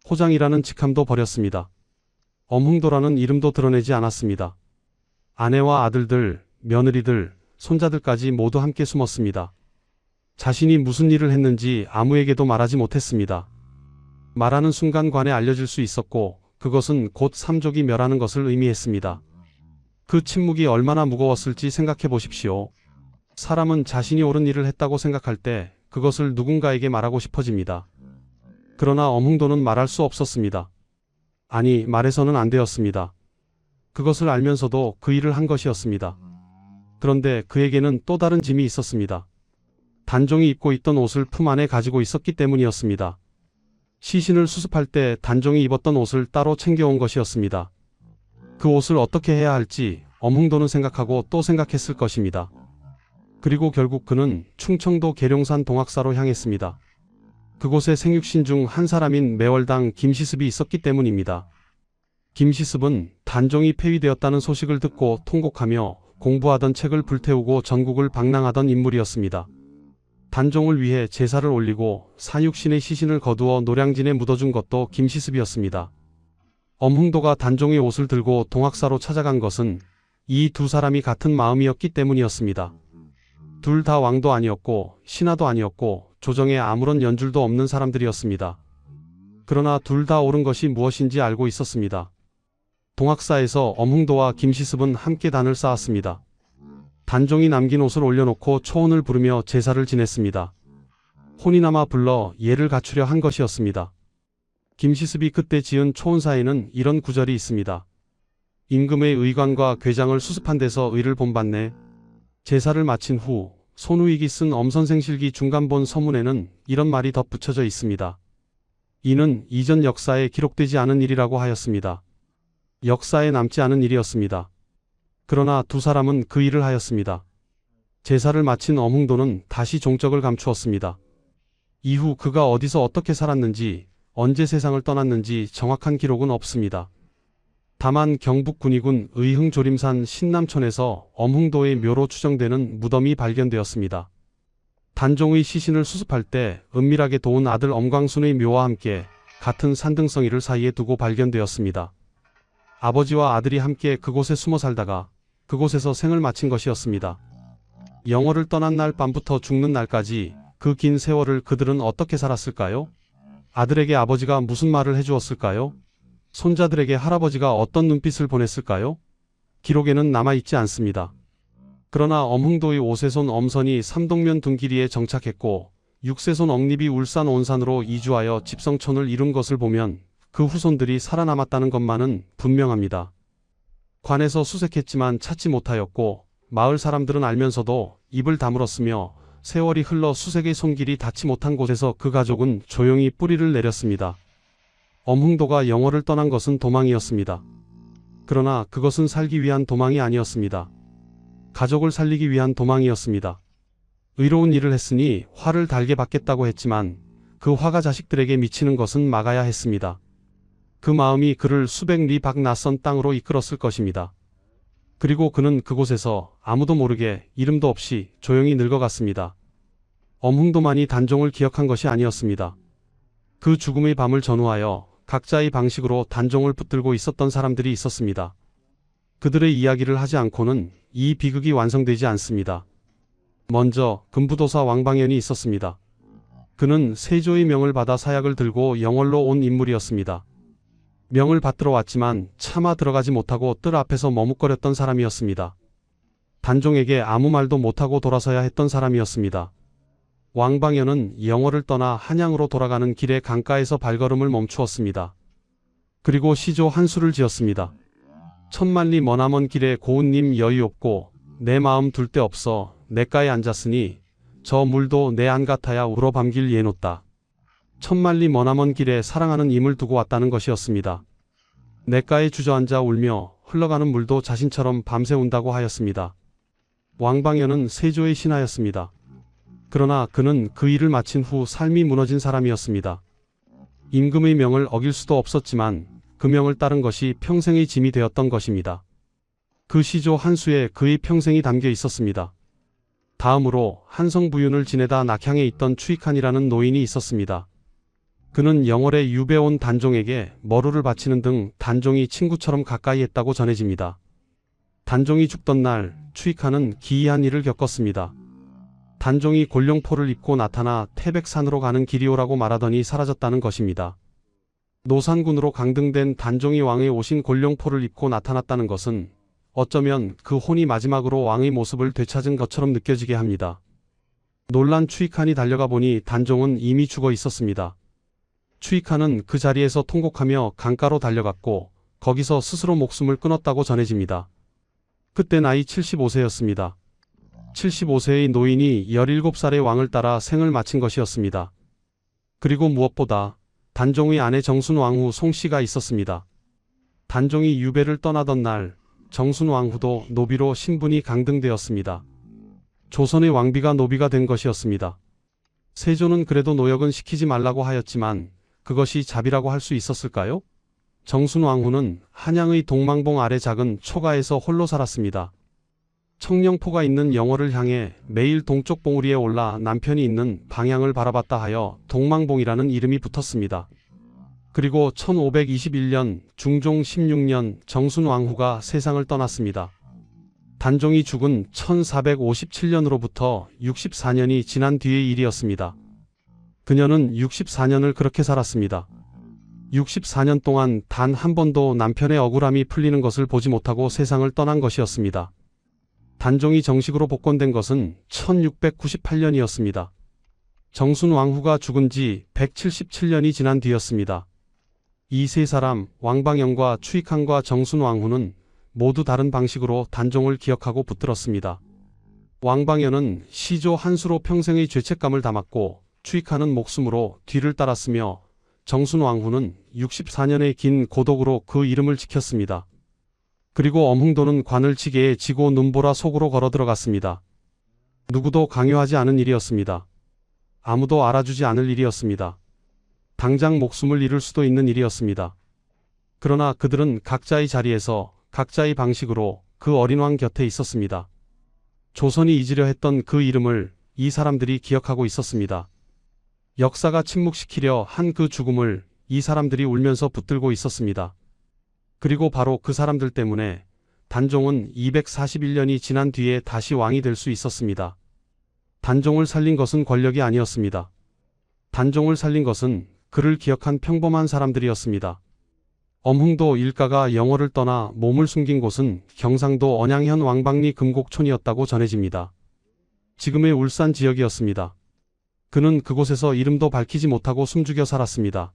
호장이라는 직함도 버렸습니다. 엄흥도라는 이름도 드러내지 않았습니다. 아내와 아들들, 며느리들, 손자들까지 모두 함께 숨었습니다. 자신이 무슨 일을 했는지 아무에게도 말하지 못했습니다. 말하는 순간 관에 알려질 수 있었고 그것은 곧 삼족이 멸하는 것을 의미했습니다. 그 침묵이 얼마나 무거웠을지 생각해 보십시오. 사람은 자신이 옳은 일을 했다고 생각할 때 그것을 누군가에게 말하고 싶어집니다. 그러나 엄흥도는 말할 수 없었습니다. 아니, 말해서는 안 되었습니다. 그것을 알면서도 그 일을 한 것이었습니다. 그런데 그에게는 또 다른 짐이 있었습니다. 단종이 입고 있던 옷을 품 안에 가지고 있었기 때문이었습니다. 시신을 수습할 때 단종이 입었던 옷을 따로 챙겨온 것이었습니다. 그 옷을 어떻게 해야 할지 엄흥도는 생각하고 또 생각했을 것입니다. 그리고 결국 그는 충청도 계룡산 동학사로 향했습니다. 그곳에 생육신 중 한 사람인 매월당 김시습이 있었기 때문입니다. 김시습은 단종이 폐위되었다는 소식을 듣고 통곡하며 공부하던 책을 불태우고 전국을 방랑하던 인물이었습니다. 단종을 위해 제사를 올리고 사육신의 시신을 거두어 노량진에 묻어준 것도 김시습이었습니다. 엄흥도가 단종의 옷을 들고 동학사로 찾아간 것은 이 두 사람이 같은 마음이었기 때문이었습니다. 둘 다 왕도 아니었고 신하도 아니었고 조정에 아무런 연줄도 없는 사람들이었습니다. 그러나 둘 다 옳은 것이 무엇인지 알고 있었습니다. 동학사에서 엄흥도와 김시습은 함께 단을 쌓았습니다. 단종이 남긴 옷을 올려놓고 초혼을 부르며 제사를 지냈습니다. 혼이나마 불러 예를 갖추려 한 것이었습니다. 김시습이 그때 지은 초혼사에는 이런 구절이 있습니다. 임금의 의관과 궤장을 수습한 데서 의를 본받네. 제사를 마친 후 손우익이 쓴 엄선생실기 중간본 서문에는 이런 말이 덧붙여져 있습니다. 이는 이전 역사에 기록되지 않은 일이라고 하였습니다. 역사에 남지 않은 일이었습니다. 그러나 두 사람은 그 일을 하였습니다. 제사를 마친 엄흥도는 다시 종적을 감추었습니다. 이후 그가 어디서 어떻게 살았는지, 언제 세상을 떠났는지 정확한 기록은 없습니다. 다만 경북 군위군 의흥조림산 신남촌에서 엄흥도의 묘로 추정되는 무덤이 발견되었습니다. 단종의 시신을 수습할 때 은밀하게 도운 아들 엄광순의 묘와 함께 같은 산등성이를 사이에 두고 발견되었습니다. 아버지와 아들이 함께 그곳에 숨어 살다가 그곳에서 생을 마친 것이었습니다. 영월을 떠난 날 밤부터 죽는 날까지 그 긴 세월을 그들은 어떻게 살았을까요? 아들에게 아버지가 무슨 말을 해주었을까요? 손자들에게 할아버지가 어떤 눈빛을 보냈을까요? 기록에는 남아있지 않습니다. 그러나 엄흥도의 5세손 엄선이 삼동면 둔기리에 정착했고 6세손 엉립이 울산 온산으로 이주하여 집성촌을 이룬 것을 보면 그 후손들이 살아남았다는 것만은 분명합니다. 관에서 수색했지만 찾지 못하였고 마을 사람들은 알면서도 입을 다물었으며 세월이 흘러 수색의 손길이 닿지 못한 곳에서 그 가족은 조용히 뿌리를 내렸습니다. 엄흥도가 영월을 떠난 것은 도망이었습니다. 그러나 그것은 살기 위한 도망이 아니었습니다. 가족을 살리기 위한 도망이었습니다. 의로운 일을 했으니 화를 달게 받겠다고 했지만 그 화가 자식들에게 미치는 것은 막아야 했습니다. 그 마음이 그를 수백 리 밖 낯선 땅으로 이끌었을 것입니다. 그리고 그는 그곳에서 아무도 모르게 이름도 없이 조용히 늙어갔습니다. 엄흥도만이 단종을 기억한 것이 아니었습니다. 그 죽음의 밤을 전후하여 각자의 방식으로 단종을 붙들고 있었던 사람들이 있었습니다. 그들의 이야기를 하지 않고는 이 비극이 완성되지 않습니다. 먼저 금부도사 왕방연이 있었습니다. 그는 세조의 명을 받아 사약을 들고 영월로 온 인물이었습니다. 명을 받들어 왔지만 차마 들어가지 못하고 뜰 앞에서 머뭇거렸던 사람이었습니다. 단종에게 아무 말도 못하고 돌아서야 했던 사람이었습니다. 왕방연은 영월을 떠나 한양으로 돌아가는 길에 강가에서 발걸음을 멈추었습니다. 그리고 시조 한 수를 지었습니다. 천만리 머나먼 길에 고운님 여유 없고 내 마음 둘 데 없어 냇가에 앉았으니 저 물도 내 안 같아야 울어 밤길 예놓다. 천만리 머나먼 길에 사랑하는 임을 두고 왔다는 것이었습니다. 냇가에 주저앉아 울며 흘러가는 물도 자신처럼 밤새 운다고 하였습니다. 왕방연은 세조의 신하였습니다. 그러나 그는 그 일을 마친 후 삶이 무너진 사람이었습니다. 임금의 명을 어길 수도 없었지만 그 명을 따른 것이 평생의 짐이 되었던 것입니다. 그 시조 한 수에 그의 평생이 담겨 있었습니다. 다음으로 한성부윤을 지내다 낙향에 있던 추익한이라는 노인이 있었습니다. 그는 영월에 유배온 단종에게 머루를 바치는 등 단종이 친구처럼 가까이 했다고 전해집니다. 단종이 죽던 날 추익한은 기이한 일을 겪었습니다. 단종이 골룡포를 입고 나타나 태백산으로 가는 길이 오라고 말하더니 사라졌다는 것입니다. 노산군으로 강등된 단종이 왕의 오신 골룡포를 입고 나타났다는 것은 어쩌면 그 혼이 마지막으로 왕의 모습을 되찾은 것처럼 느껴지게 합니다. 놀란 추익한이 달려가 보니 단종은 이미 죽어 있었습니다. 추익한은 그 자리에서 통곡하며 강가로 달려갔고 거기서 스스로 목숨을 끊었다고 전해집니다. 그때 나이 75세였습니다. 75세의 노인이 17살의 왕을 따라 생을 마친 것이었습니다. 그리고 무엇보다 단종의 아내 정순왕후 송씨가 있었습니다. 단종이 유배를 떠나던 날 정순왕후도 노비로 신분이 강등되었습니다. 조선의 왕비가 노비가 된 것이었습니다. 세조는 그래도 노역은 시키지 말라고 하였지만 그것이 자비라고 할 수 있었을까요? 정순왕후는 한양의 동망봉 아래 작은 초가에서 홀로 살았습니다. 청령포가 있는 영월을 향해 매일 동쪽 봉우리에 올라 남편이 있는 방향을 바라봤다 하여 동망봉이라는 이름이 붙었습니다. 그리고 1521년 중종 16년 정순왕후가 세상을 떠났습니다. 단종이 죽은 1457년으로부터 64년이 지난 뒤의 일이었습니다. 그녀는 64년을 그렇게 살았습니다. 64년 동안 단 한 번도 남편의 억울함이 풀리는 것을 보지 못하고 세상을 떠난 것이었습니다. 단종이 정식으로 복권된 것은 1698년이었습니다. 정순왕후가 죽은 지 177년이 지난 뒤였습니다. 이 세 사람 왕방연과 추익한과 정순왕후는 모두 다른 방식으로 단종을 기억하고 붙들었습니다. 왕방연은 시조 한 수로 평생의 죄책감을 담았고 추익한은 목숨으로 뒤를 따랐으며 정순왕후는 64년의 긴 고독으로 그 이름을 지켰습니다. 그리고 엄흥도는 관을 지게에 지고 눈보라 속으로 걸어 들어갔습니다. 누구도 강요하지 않은 일이었습니다. 아무도 알아주지 않을 일이었습니다. 당장 목숨을 잃을 수도 있는 일이었습니다. 그러나 그들은 각자의 자리에서 각자의 방식으로 그 어린 왕 곁에 있었습니다. 조선이 잊으려 했던 그 이름을 이 사람들이 기억하고 있었습니다. 역사가 침묵시키려 한 그 죽음을 이 사람들이 울면서 붙들고 있었습니다. 그리고 바로 그 사람들 때문에 단종은 241년이 지난 뒤에 다시 왕이 될 수 있었습니다. 단종을 살린 것은 권력이 아니었습니다. 단종을 살린 것은 그를 기억한 평범한 사람들이었습니다. 엄흥도 일가가 영월을 떠나 몸을 숨긴 곳은 경상도 언양현 왕방리 금곡촌이었다고 전해집니다. 지금의 울산 지역이었습니다. 그는 그곳에서 이름도 밝히지 못하고 숨죽여 살았습니다.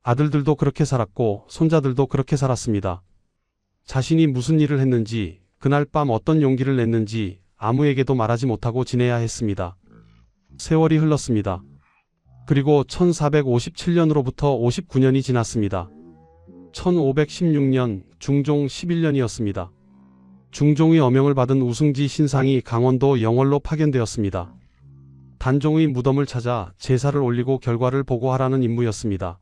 아들들도 그렇게 살았고 손자들도 그렇게 살았습니다. 자신이 무슨 일을 했는지, 그날 밤 어떤 용기를 냈는지 아무에게도 말하지 못하고 지내야 했습니다. 세월이 흘렀습니다. 그리고 1457년으로부터 59년이 지났습니다. 1516년 중종 11년이었습니다. 중종의 어명을 받은 우승지 신상이 강원도 영월로 파견되었습니다. 단종의 무덤을 찾아 제사를 올리고 결과를 보고하라는 임무였습니다.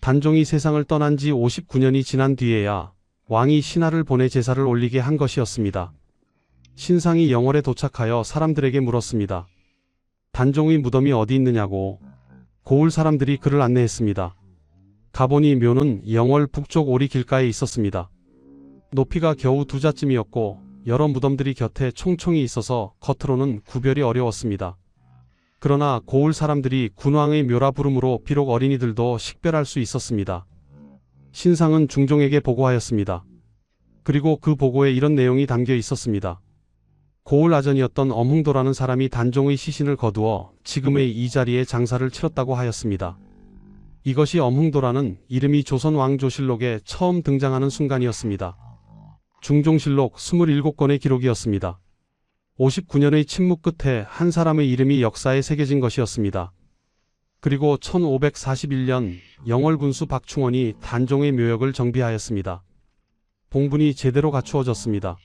단종이 세상을 떠난 지 59년이 지난 뒤에야 왕이 신하를 보내 제사를 올리게 한 것이었습니다. 신상이 영월에 도착하여 사람들에게 물었습니다. 단종의 무덤이 어디 있느냐고. 고을 사람들이 그를 안내했습니다. 가보니 묘는 영월 북쪽 오리 길가에 있었습니다. 높이가 겨우 2자쯤이었고 여러 무덤들이 곁에 총총히 있어서 겉으로는 구별이 어려웠습니다. 그러나 고을 사람들이 군왕의 묘라 부름으로 비록 어린이들도 식별할 수 있었습니다. 신상은 중종에게 보고하였습니다. 그리고 그 보고에 이런 내용이 담겨 있었습니다. 고을 아전이었던 엄흥도라는 사람이 단종의 시신을 거두어 지금의 이 자리에 장사를 치렀다고 하였습니다. 이것이 엄흥도라는 이름이 조선 왕조실록에 처음 등장하는 순간이었습니다. 중종실록 27권의 기록이었습니다. 59년의 침묵 끝에 한 사람의 이름이 역사에 새겨진 것이었습니다. 그리고 1541년 영월군수 박충원이 단종의 묘역을 정비하였습니다. 봉분이 제대로 갖추어졌습니다.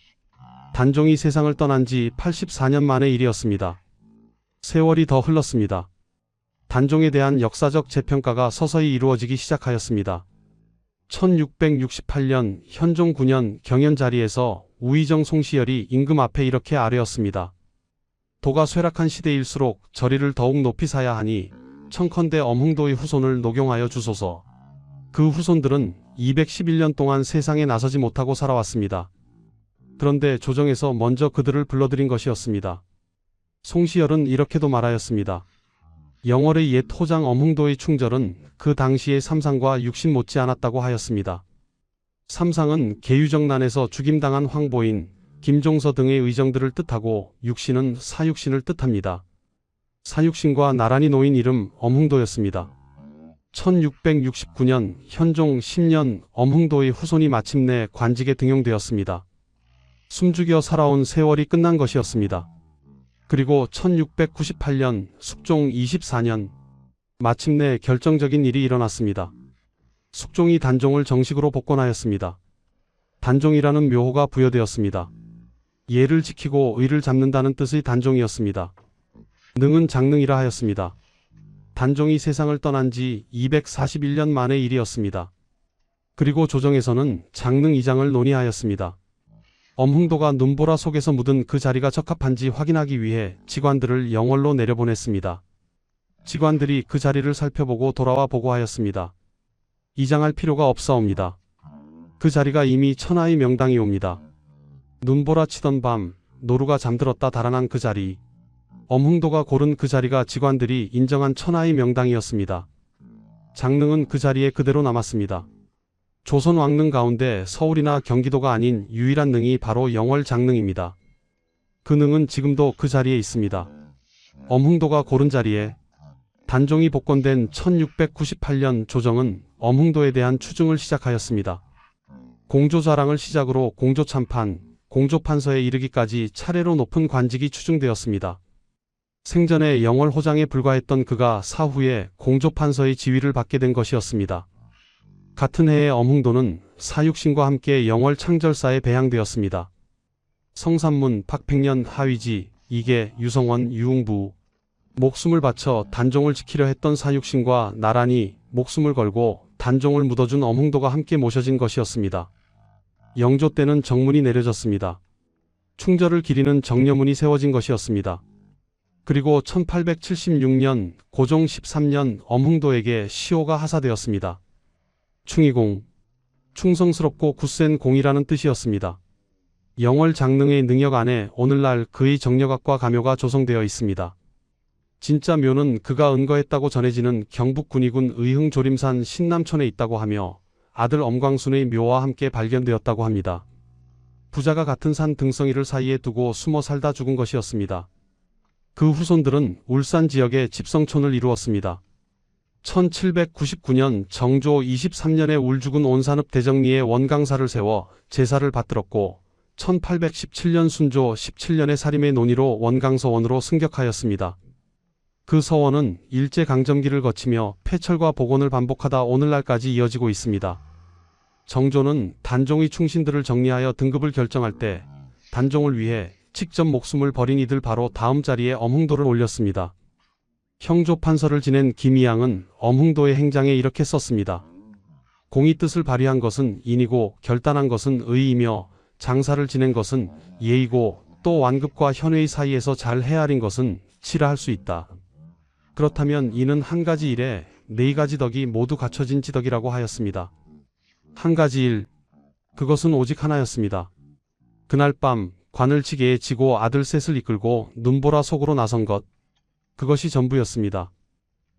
단종이 세상을 떠난 지 84년 만의 일이었습니다. 세월이 더 흘렀습니다. 단종에 대한 역사적 재평가가 서서히 이루어지기 시작하였습니다. 1668년 현종 9년 경연 자리에서 우의정 송시열이 임금 앞에 이렇게 아뢰었습니다. 도가 쇠락한 시대일수록 저리를 더욱 높이 사야 하니 청컨대 엄흥도의 후손을 녹용하여 주소서. 그 후손들은 211년 동안 세상에 나서지 못하고 살아왔습니다. 그런데 조정에서 먼저 그들을 불러들인 것이었습니다. 송시열은 이렇게도 말하였습니다. 영월의 옛 호장 엄흥도의 충절은 그 당시의 삼상과 육신 못지 않았다고 하였습니다. 삼상은 계유정난에서 죽임당한 황보인, 김종서 등의 의정들을 뜻하고 육신은 사육신을 뜻합니다. 사육신과 나란히 놓인 이름 엄흥도였습니다. 1669년 현종 10년 엄흥도의 후손이 마침내 관직에 등용되었습니다. 숨죽여 살아온 세월이 끝난 것이었습니다. 그리고 1698년 숙종 24년 마침내 결정적인 일이 일어났습니다. 숙종이 단종을 정식으로 복권하였습니다. 단종이라는 묘호가 부여되었습니다. 예를 지키고 의를 잡는다는 뜻의 단종이었습니다. 능은 장능이라 하였습니다. 단종이 세상을 떠난 지 241년 만의 일이었습니다. 그리고 조정에서는 장능 이장을 논의하였습니다. 엄흥도가 눈보라 속에서 묻은 그 자리가 적합한지 확인하기 위해 직관들을 영월로 내려보냈습니다. 직관들이 그 자리를 살펴보고 돌아와 보고하였습니다. 이장할 필요가 없사옵니다. 그 자리가 이미 천하의 명당이옵니다. 눈보라 치던 밤 노루가 잠들었다 달아난 그 자리, 엄흥도가 고른 그 자리가 직관들이 인정한 천하의 명당이었습니다. 장능은 그 자리에 그대로 남았습니다. 조선 왕릉 가운데 서울이나 경기도가 아닌 유일한 능이 바로 영월 장능입니다. 그 능은 지금도 그 자리에 있습니다. 엄흥도가 고른 자리에 단종이 복권된 1698년 조정은 엄흥도에 대한 추증을 시작하였습니다. 공조자랑을 시작으로 공조참판, 공조판서에 이르기까지 차례로 높은 관직이 추증되었습니다. 생전에 영월 호장에 불과했던 그가 사후에 공조판서의 지위를 받게 된 것이었습니다. 같은 해에 엄흥도는 사육신과 함께 영월 창절사에 배양되었습니다. 성삼문, 박백년, 하위지, 이계, 유성원, 유웅부 목숨을 바쳐 단종을 지키려 했던 사육신과 나란히 목숨을 걸고 단종을 묻어준 엄흥도가 함께 모셔진 것이었습니다. 영조 때는 정문이 내려졌습니다. 충절을 기리는 정려문이 세워진 것이었습니다. 그리고 1876년 고종 13년 엄흥도에게 시호가 하사되었습니다. 충의공, 충성스럽고 굳센 공이라는 뜻이었습니다. 영월 장능의 능력 안에 오늘날 그의 정력학과 가묘가 조성되어 있습니다. 진짜 묘는 그가 은거했다고 전해지는 경북 군위군 의흥 조림산 신남촌에 있다고 하며 아들 엄광순의 묘와 함께 발견되었다고 합니다. 부자가 같은 산 등성이를 사이에 두고 숨어 살다 죽은 것이었습니다. 그 후손들은 울산 지역에 집성촌을 이루었습니다. 1799년 정조 23년에 울죽은 온산읍 대정리에 원강사를 세워 제사를 받들었고 1817년 순조 17년에 사림의 논의로 원강서원으로 승격하였습니다. 그 서원은 일제강점기를 거치며 폐철과 복원을 반복하다 오늘날까지 이어지고 있습니다. 정조는 단종의 충신들을 정리하여 등급을 결정할 때 단종을 위해 직접 목숨을 버린 이들 바로 다음 자리에 엄흥도를 올렸습니다. 형조 판서를 지낸 김이양은 엄흥도의 행장에 이렇게 썼습니다. 공의 뜻을 발휘한 것은 인이고 결단한 것은 의이며 장사를 지낸 것은 예이고 또 완급과 현회의 사이에서 잘 헤아린 것은 치라 할 수 있다. 그렇다면 이는 한 가지 일에 네 가지 덕이 모두 갖춰진 지덕이라고 하였습니다. 한 가지 일, 그것은 오직 하나였습니다. 그날 밤 관을 지게에 지고 아들 셋을 이끌고 눈보라 속으로 나선 것, 그것이 전부였습니다.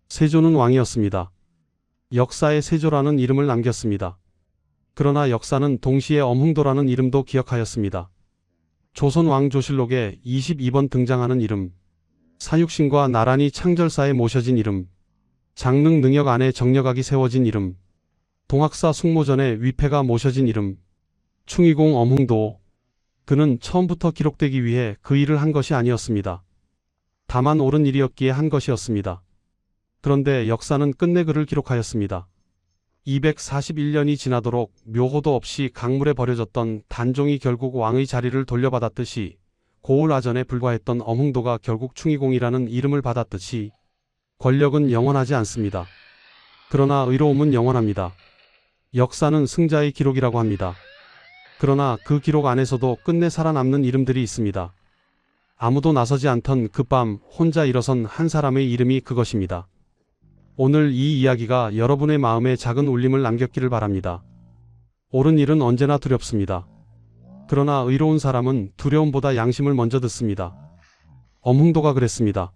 세조는 왕이었습니다. 역사에 세조라는 이름을 남겼습니다. 그러나 역사는 동시에 엄흥도라는 이름도 기억하였습니다. 조선 왕조실록에 22번 등장하는 이름, 사육신과 나란히 창절사에 모셔진 이름, 장릉 능역 안에 정력악이 세워진 이름, 동학사 숙모전에 위패가 모셔진 이름, 충의공 엄흥도, 그는 처음부터 기록되기 위해 그 일을 한 것이 아니었습니다. 다만 옳은 일이었기에 한 것이었습니다. 그런데 역사는 끝내 그를 기록하였습니다. 241년이 지나도록 묘호도 없이 강물에 버려졌던 단종이 결국 왕의 자리를 돌려받았듯이 고을아전에 불과했던 엄흥도가 결국 충의공이라는 이름을 받았듯이 권력은 영원하지 않습니다. 그러나 의로움은 영원합니다. 역사는 승자의 기록이라고 합니다. 그러나 그 기록 안에서도 끝내 살아남는 이름들이 있습니다. 아무도 나서지 않던 그 밤 혼자 일어선 한 사람의 이름이 그것입니다. 오늘 이 이야기가 여러분의 마음에 작은 울림을 남겼기를 바랍니다. 옳은 일은 언제나 두렵습니다. 그러나 의로운 사람은 두려움보다 양심을 먼저 듣습니다. 엄흥도가 그랬습니다.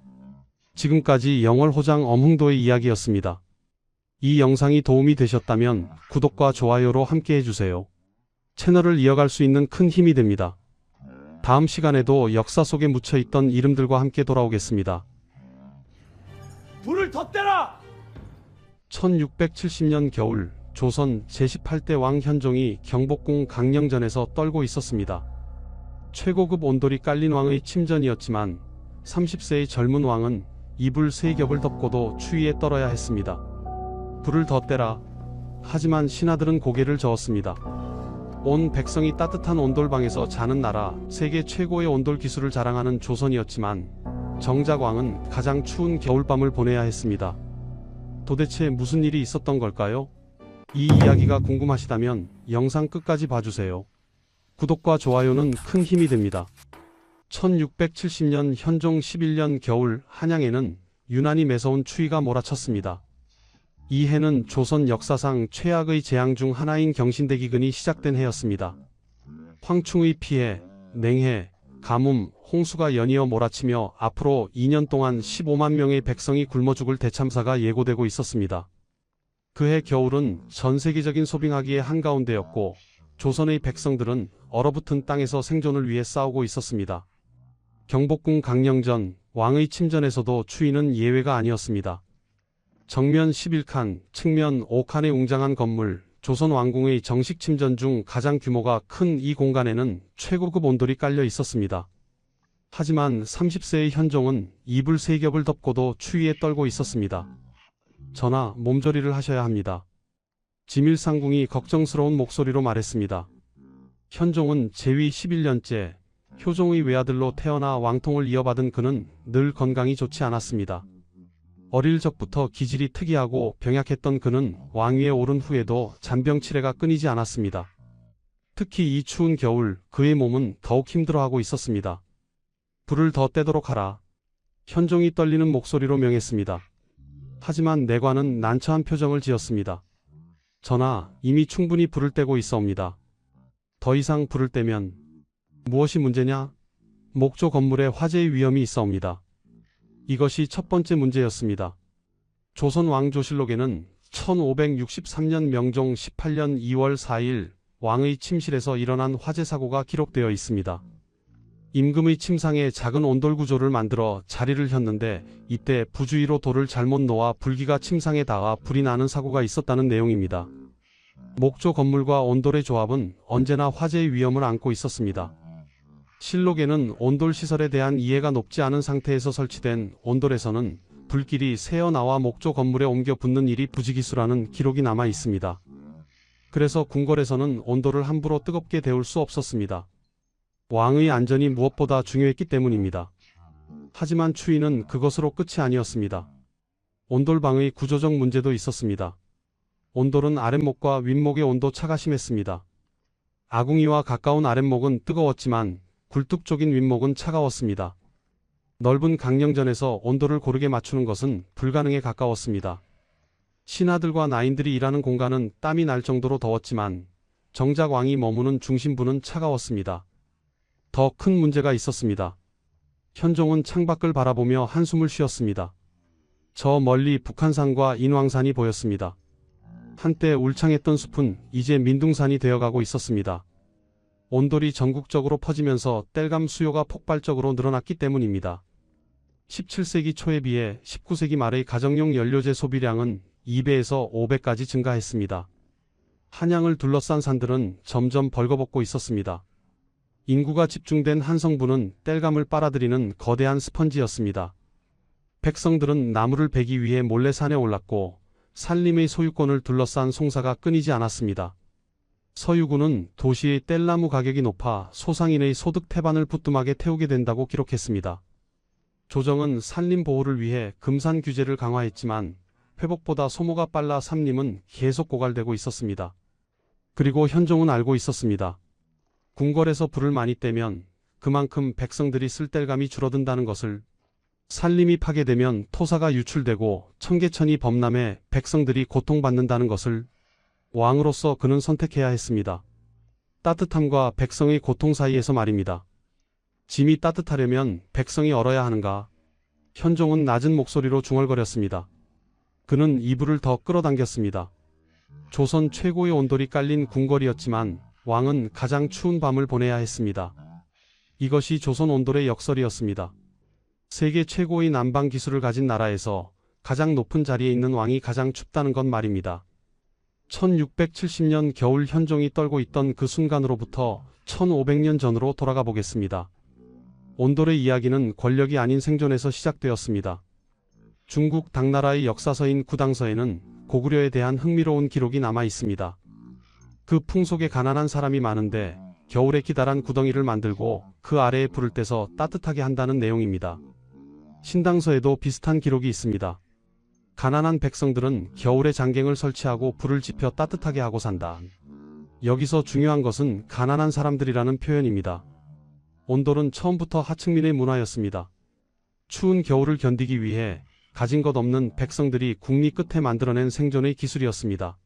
지금까지 영월호장 엄흥도의 이야기였습니다. 이 영상이 도움이 되셨다면 구독과 좋아요로 함께 해주세요. 채널을 이어갈 수 있는 큰 힘이 됩니다. 다음 시간에도 역사 속에 묻혀있던 이름들과 함께 돌아오겠습니다. 불을 덧대라! 1670년 겨울 조선 제18대 왕 현종이 경복궁 강령전에서 떨고 있었습니다. 최고급 온돌이 깔린 왕의 침전이었지만 30세의 젊은 왕은 이불 3겹을 덮고도 추위에 떨어야 했습니다. 불을 덧대라. 하지만 신하들은 고개를 저었습니다. 온 백성이 따뜻한 온돌방에서 자는 나라, 세계 최고의 온돌 기술을 자랑하는 조선이었지만 정작 왕은 가장 추운 겨울밤을 보내야 했습니다. 도대체 무슨 일이 있었던 걸까요? 이 이야기가 궁금하시다면 영상 끝까지 봐주세요. 구독과 좋아요는 큰 힘이 됩니다. 1670년 현종 11년 겨울 한양에는 유난히 매서운 추위가 몰아쳤습니다. 이 해는 조선 역사상 최악의 재앙 중 하나인 경신대기근이 시작된 해였습니다. 황충의 피해, 냉해, 가뭄, 홍수가 연이어 몰아치며 앞으로 2년 동안 15만 명의 백성이 굶어 죽을 대참사가 예고되고 있었습니다. 그해 겨울은 전 세계적인 소빙하기의 한가운데였고 조선의 백성들은 얼어붙은 땅에서 생존을 위해 싸우고 있었습니다. 경복궁 강령전, 왕의 침전에서도 추위는 예외가 아니었습니다. 정면 11칸, 측면 5칸의 웅장한 건물, 조선 왕궁의 정식 침전 중 가장 규모가 큰 이 공간에는 최고급 온돌이 깔려 있었습니다. 하지만 30세의 현종은 이불 3겹을 덮고도 추위에 떨고 있었습니다. 전하, 몸조리를 하셔야 합니다. 지밀상궁이 걱정스러운 목소리로 말했습니다. 현종은 재위 11년째, 효종의 외아들로 태어나 왕통을 이어받은 그는 늘 건강이 좋지 않았습니다. 어릴 적부터 기질이 특이하고 병약했던 그는 왕위에 오른 후에도 잔병 치레가 끊이지 않았습니다. 특히 이 추운 겨울 그의 몸은 더욱 힘들어하고 있었습니다. 불을 더 떼도록 하라. 현종이 떨리는 목소리로 명했습니다. 하지만 내관은 난처한 표정을 지었습니다. 전하, 이미 충분히 불을 떼고 있어옵니다. 더 이상 불을 떼면 무엇이 문제냐? 목조 건물에 화재의 위험이 있어옵니다. 이것이 첫 번째 문제였습니다. 조선 왕조실록에는 1563년 명종 18년 2월 4일 왕의 침실에서 일어난 화재 사고가 기록되어 있습니다. 임금의 침상에 작은 온돌 구조를 만들어 자리를 혔는데 이때 부주의로 돌을 잘못 놓아 불기가 침상에 닿아 불이 나는 사고가 있었다는 내용입니다. 목조 건물과 온돌의 조합은 언제나 화재의 위험을 안고 있었습니다. 실록에는 온돌 시설에 대한 이해가 높지 않은 상태에서 설치된 온돌에서는 불길이 새어나와 목조 건물에 옮겨 붙는 일이 부지기수라는 기록이 남아 있습니다. 그래서 궁궐에서는 온돌을 함부로 뜨겁게 데울 수 없었습니다. 왕의 안전이 무엇보다 중요했기 때문입니다. 하지만 추위는 그것으로 끝이 아니었습니다. 온돌방의 구조적 문제도 있었습니다. 온돌은 아랫목과 윗목의 온도 차가 심했습니다. 아궁이와 가까운 아랫목은 뜨거웠지만 굴뚝 쪽인 윗목은 차가웠습니다. 넓은 강령전에서 온도를 고르게 맞추는 것은 불가능에 가까웠습니다. 신하들과 나인들이 일하는 공간은 땀이 날 정도로 더웠지만 정작 왕이 머무는 중심부는 차가웠습니다. 더 큰 문제가 있었습니다. 현종은 창밖을 바라보며 한숨을 쉬었습니다. 저 멀리 북한산과 인왕산이 보였습니다. 한때 울창했던 숲은 이제 민둥산이 되어가고 있었습니다. 온돌이 전국적으로 퍼지면서 땔감 수요가 폭발적으로 늘어났기 때문입니다. 17세기 초에 비해 19세기 말의 가정용 연료재 소비량은 2배에서 5배까지 증가했습니다. 한양을 둘러싼 산들은 점점 벌거벗고 있었습니다. 인구가 집중된 한성부는 땔감을 빨아들이는 거대한 스펀지였습니다. 백성들은 나무를 베기 위해 몰래 산에 올랐고 산림의 소유권을 둘러싼 송사가 끊이지 않았습니다. 서유구는 도시의 땔나무 가격이 높아 소상인의 소득 태반을 부뚜막에 태우게 된다고 기록했습니다. 조정은 산림 보호를 위해 금산 규제를 강화했지만 회복보다 소모가 빨라 산림은 계속 고갈되고 있었습니다. 그리고 현종은 알고 있었습니다. 궁궐에서 불을 많이 떼면 그만큼 백성들이 쓸 땔감이 줄어든다는 것을. 산림이 파괴되면 토사가 유출되고 청계천이 범람해 백성들이 고통받는다는 것을. 왕으로서 그는 선택해야 했습니다. 따뜻함과 백성의 고통 사이에서 말입니다. 짐이 따뜻하려면 백성이 얼어야 하는가? 현종은 낮은 목소리로 중얼거렸습니다. 그는 이불을 더 끌어당겼습니다. 조선 최고의 온돌이 깔린 궁궐이었지만 왕은 가장 추운 밤을 보내야 했습니다. 이것이 조선 온돌의 역설이었습니다. 세계 최고의 난방 기술을 가진 나라에서 가장 높은 자리에 있는 왕이 가장 춥다는 건 말입니다. 1670년 겨울 현종이 떨고 있던 그 순간으로부터 1500년 전으로 돌아가 보겠습니다. 온돌의 이야기는 권력이 아닌 생존에서 시작되었습니다. 중국 당나라의 역사서인 구당서에는 고구려에 대한 흥미로운 기록이 남아 있습니다. 그 풍속에 가난한 사람이 많은데 겨울에 기다란 구덩이를 만들고 그 아래에 불을 떼서 따뜻하게 한다는 내용입니다. 신당서에도 비슷한 기록이 있습니다. 가난한 백성들은 겨울에 장갱을 설치하고 불을 지펴 따뜻하게 하고 산다. 여기서 중요한 것은 가난한 사람들이라는 표현입니다. 온돌은 처음부터 하층민의 문화였습니다. 추운 겨울을 견디기 위해 가진 것 없는 백성들이 국리 끝에 만들어낸 생존의 기술이었습니다.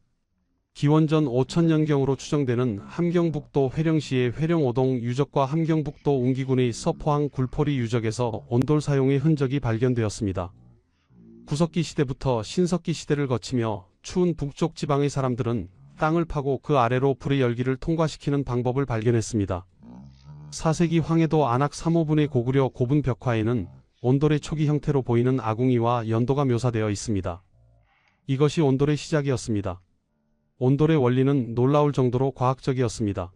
기원전 5000년경으로 추정되는 함경북도 회령시의 회령오동 유적과 함경북도 웅기군의 서포항 굴포리 유적에서 온돌 사용의 흔적이 발견되었습니다. 구석기 시대부터 신석기 시대를 거치며 추운 북쪽 지방의 사람들은 땅을 파고 그 아래로 불의 열기를 통과시키는 방법을 발견했습니다. 4세기 황해도 안악 3호분의 고구려 고분 벽화에는 온돌의 초기 형태로 보이는 아궁이와 연도가 묘사되어 있습니다. 이것이 온돌의 시작이었습니다. 온돌의 원리는 놀라울 정도로 과학적이었습니다.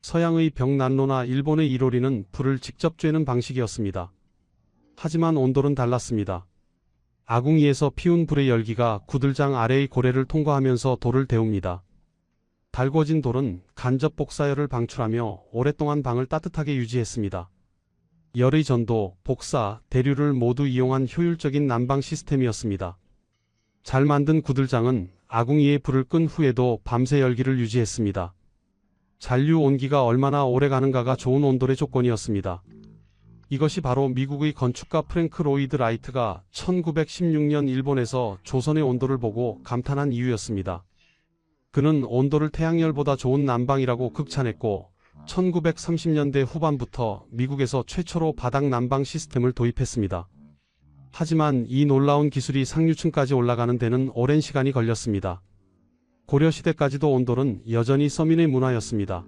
서양의 벽난로나 일본의 이로리는 불을 직접 쬐는 방식이었습니다. 하지만 온돌은 달랐습니다. 아궁이에서 피운 불의 열기가 구들장 아래의 고래를 통과하면서 돌을 데웁니다. 달궈진 돌은 간접 복사열을 방출하며 오랫동안 방을 따뜻하게 유지했습니다. 열의 전도, 복사, 대류를 모두 이용한 효율적인 난방 시스템이었습니다. 잘 만든 구들장은 아궁이에 불을 끈 후에도 밤새 열기를 유지했습니다. 잔류 온기가 얼마나 오래 가는가가 좋은 온돌의 조건이었습니다. 이것이 바로 미국의 건축가 프랭크 로이드 라이트가 1916년 일본에서 조선의 온도를 보고 감탄한 이유였습니다. 그는 온돌을 태양열보다 좋은 난방이라고 극찬했고 1930년대 후반부터 미국에서 최초로 바닥 난방 시스템을 도입했습니다. 하지만 이 놀라운 기술이 상류층까지 올라가는 데는 오랜 시간이 걸렸습니다. 고려시대까지도 온돌은 여전히 서민의 문화였습니다.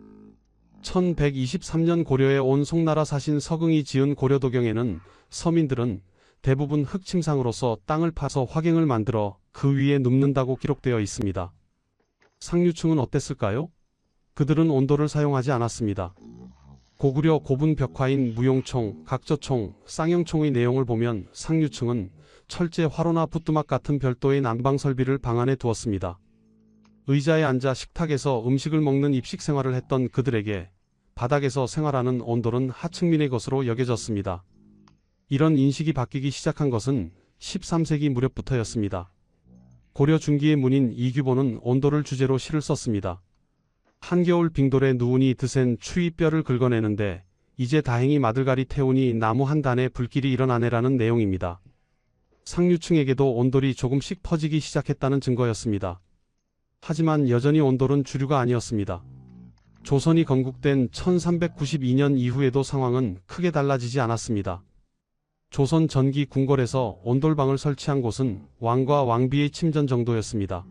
1123년 고려에 온 송나라 사신 서긍이 지은 고려도경에는 서민들은 대부분 흙침상으로서 땅을 파서 화갱을 만들어 그 위에 눕는다고 기록되어 있습니다. 상류층은 어땠을까요? 그들은 온돌을 사용하지 않았습니다. 고구려 고분 벽화인 무용총, 각저총, 쌍용총의 내용을 보면 상류층은 철제 화로나 부뚜막 같은 별도의 난방 설비를 방 안에 두었습니다. 의자에 앉아 식탁에서 음식을 먹는 입식 생활을 했던 그들에게 바닥에서 생활하는 온돌은 하층민의 것으로 여겨졌습니다. 이런 인식이 바뀌기 시작한 것은 13세기 무렵부터였습니다. 고려 중기의 문인 이규보는 온돌을 주제로 시를 썼습니다. 한겨울 빙돌에 누우니 드센 추위 뼈를 긁어내는데 이제 다행히 마들가리 태우니 나무 한 단에 불길이 일어나네라는 내용입니다. 상류층에게도 온돌이 조금씩 퍼지기 시작했다는 증거였습니다. 하지만 여전히 온돌은 주류가 아니었습니다. 조선이 건국된 1392년 이후에도 상황은 크게 달라지지 않았습니다. 조선 전기 궁궐에서 온돌방을 설치한 곳은 왕과 왕비의 침전 정도였습니다.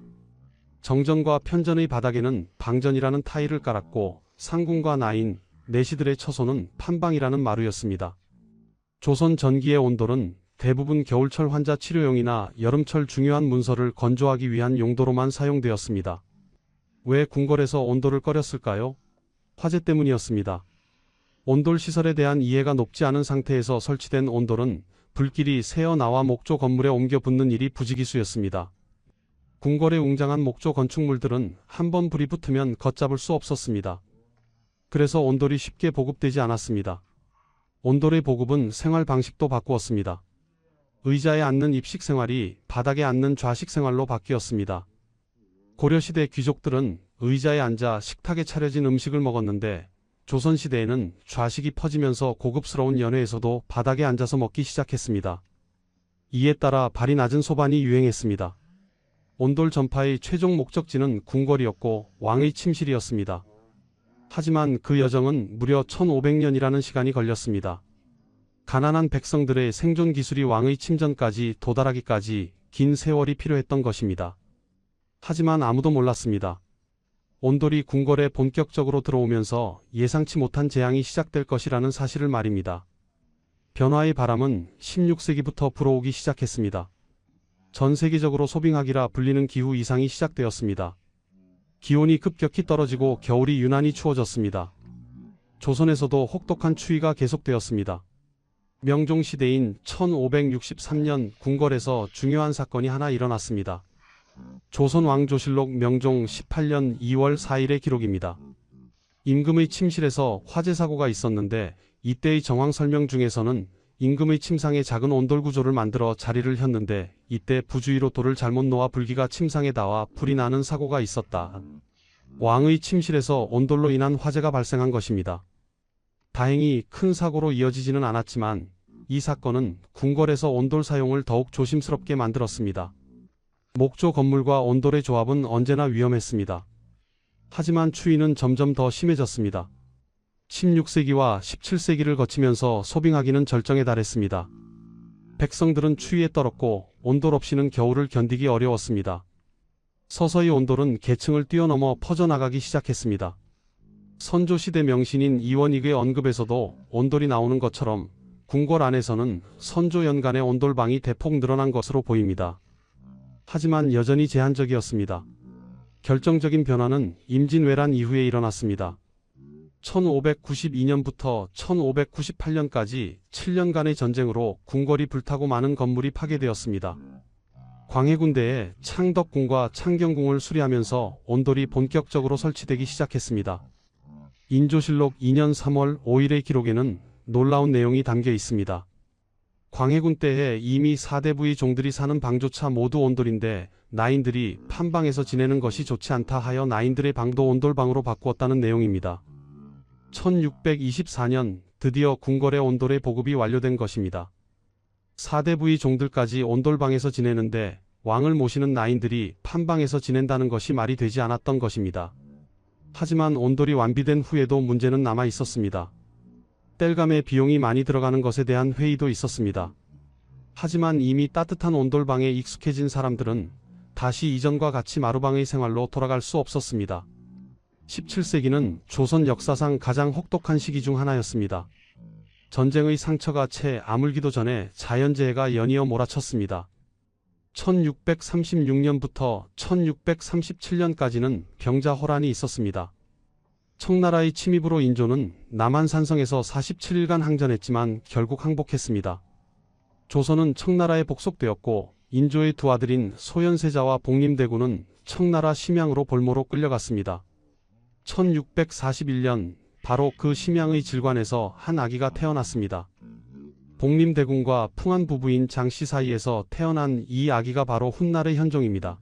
정전과 편전의 바닥에는 방전이라는 타일을 깔았고 상궁과 나인, 내시들의 처소는 판방이라는 마루였습니다. 조선 전기의 온돌은 대부분 겨울철 환자 치료용이나 여름철 중요한 문서를 건조하기 위한 용도로만 사용되었습니다. 왜 궁궐에서 온돌을 꺼렸을까요? 화재 때문이었습니다. 온돌 시설에 대한 이해가 높지 않은 상태에서 설치된 온돌은 불길이 새어나와 목조 건물에 옮겨 붙는 일이 부지기수였습니다. 궁궐에 웅장한 목조 건축물들은 한번 불이 붙으면 걷잡을 수 없었습니다. 그래서 온돌이 쉽게 보급되지 않았습니다. 온돌의 보급은 생활 방식도 바꾸었습니다. 의자에 앉는 입식 생활이 바닥에 앉는 좌식 생활로 바뀌었습니다. 고려시대 귀족들은 의자에 앉아 식탁에 차려진 음식을 먹었는데 조선시대에는 좌식이 퍼지면서 고급스러운 연회에서도 바닥에 앉아서 먹기 시작했습니다. 이에 따라 발이 낮은 소반이 유행했습니다. 온돌 전파의 최종 목적지는 궁궐이었고 왕의 침실이었습니다. 하지만 그 여정은 무려 1500년이라는 시간이 걸렸습니다. 가난한 백성들의 생존 기술이 왕의 침전까지 도달하기까지 긴 세월이 필요했던 것입니다. 하지만 아무도 몰랐습니다. 온돌이 궁궐에 본격적으로 들어오면서 예상치 못한 재앙이 시작될 것이라는 사실을 말입니다. 변화의 바람은 16세기부터 불어오기 시작했습니다. 전 세계적으로 소빙하기라 불리는 기후 이상이 시작되었습니다. 기온이 급격히 떨어지고 겨울이 유난히 추워졌습니다. 조선에서도 혹독한 추위가 계속되었습니다. 명종시대인 1563년 궁궐에서 중요한 사건이 하나 일어났습니다. 조선왕조실록 명종 18년 2월 4일의 기록입니다. 임금의 침실에서 화재 사고가 있었는데 이때의 정황 설명 중에서는 임금의 침상에 작은 온돌 구조를 만들어 자리를 혔는데 이때 부주의로 돌을 잘못 놓아 불기가 침상에 닿아 불이 나는 사고가 있었다. 왕의 침실에서 온돌로 인한 화재가 발생한 것입니다. 다행히 큰 사고로 이어지지는 않았지만 이 사건은 궁궐에서 온돌 사용을 더욱 조심스럽게 만들었습니다. 목조 건물과 온돌의 조합은 언제나 위험했습니다. 하지만 추위는 점점 더 심해졌습니다. 16세기와 17세기를 거치면서 소빙하기는 절정에 달했습니다. 백성들은 추위에 떨었고 온돌 없이는 겨울을 견디기 어려웠습니다. 서서히 온돌은 계층을 뛰어넘어 퍼져나가기 시작했습니다. 선조시대 명신인 이원익의 언급에서도 온돌이 나오는 것처럼 궁궐 안에서는 선조 연간의 온돌방이 대폭 늘어난 것으로 보입니다. 하지만 여전히 제한적이었습니다. 결정적인 변화는 임진왜란 이후에 일어났습니다. 1592년부터 1598년까지 7년간의 전쟁으로 궁궐이 불타고 많은 건물이 파괴되었습니다. 광해군대에 창덕궁과 창경궁을 수리하면서 온돌이 본격적으로 설치되기 시작했습니다. 인조실록 2년 3월 5일의 기록에는 놀라운 내용이 담겨 있습니다. 광해군 때에 이미 4대부의 종들이 사는 방조차 모두 온돌인데 나인들이 판방에서 지내는 것이 좋지 않다 하여 나인들의 방도 온돌방으로 바꾸었다는 내용입니다. 1624년 드디어 궁궐의 온돌의 보급이 완료된 것입니다. 4대부의 종들까지 온돌방에서 지내는데 왕을 모시는 나인들이 판방에서 지낸다는 것이 말이 되지 않았던 것입니다. 하지만 온돌이 완비된 후에도 문제는 남아 있었습니다. 땔감에 비용이 많이 들어가는 것에 대한 회의도 있었습니다. 하지만 이미 따뜻한 온돌방에 익숙해진 사람들은 다시 이전과 같이 마루방의 생활로 돌아갈 수 없었습니다. 17세기는 조선 역사상 가장 혹독한 시기 중 하나였습니다. 전쟁의 상처가 채 아물기도 전에 자연재해가 연이어 몰아쳤습니다. 1636년부터 1637년까지는 병자호란이 있었습니다. 청나라의 침입으로 인조는 남한산성에서 47일간 항전했지만 결국 항복했습니다. 조선은 청나라에 복속되었고 인조의 두 아들인 소현세자와 복림대군은 청나라 심양으로 볼모로 끌려갔습니다. 1641년 바로 그 심양의 질관에서 한 아기가 태어났습니다. 복림대군과 풍한 부부인 장씨 사이에서 태어난 이 아기가 바로 훗날의 현종입니다.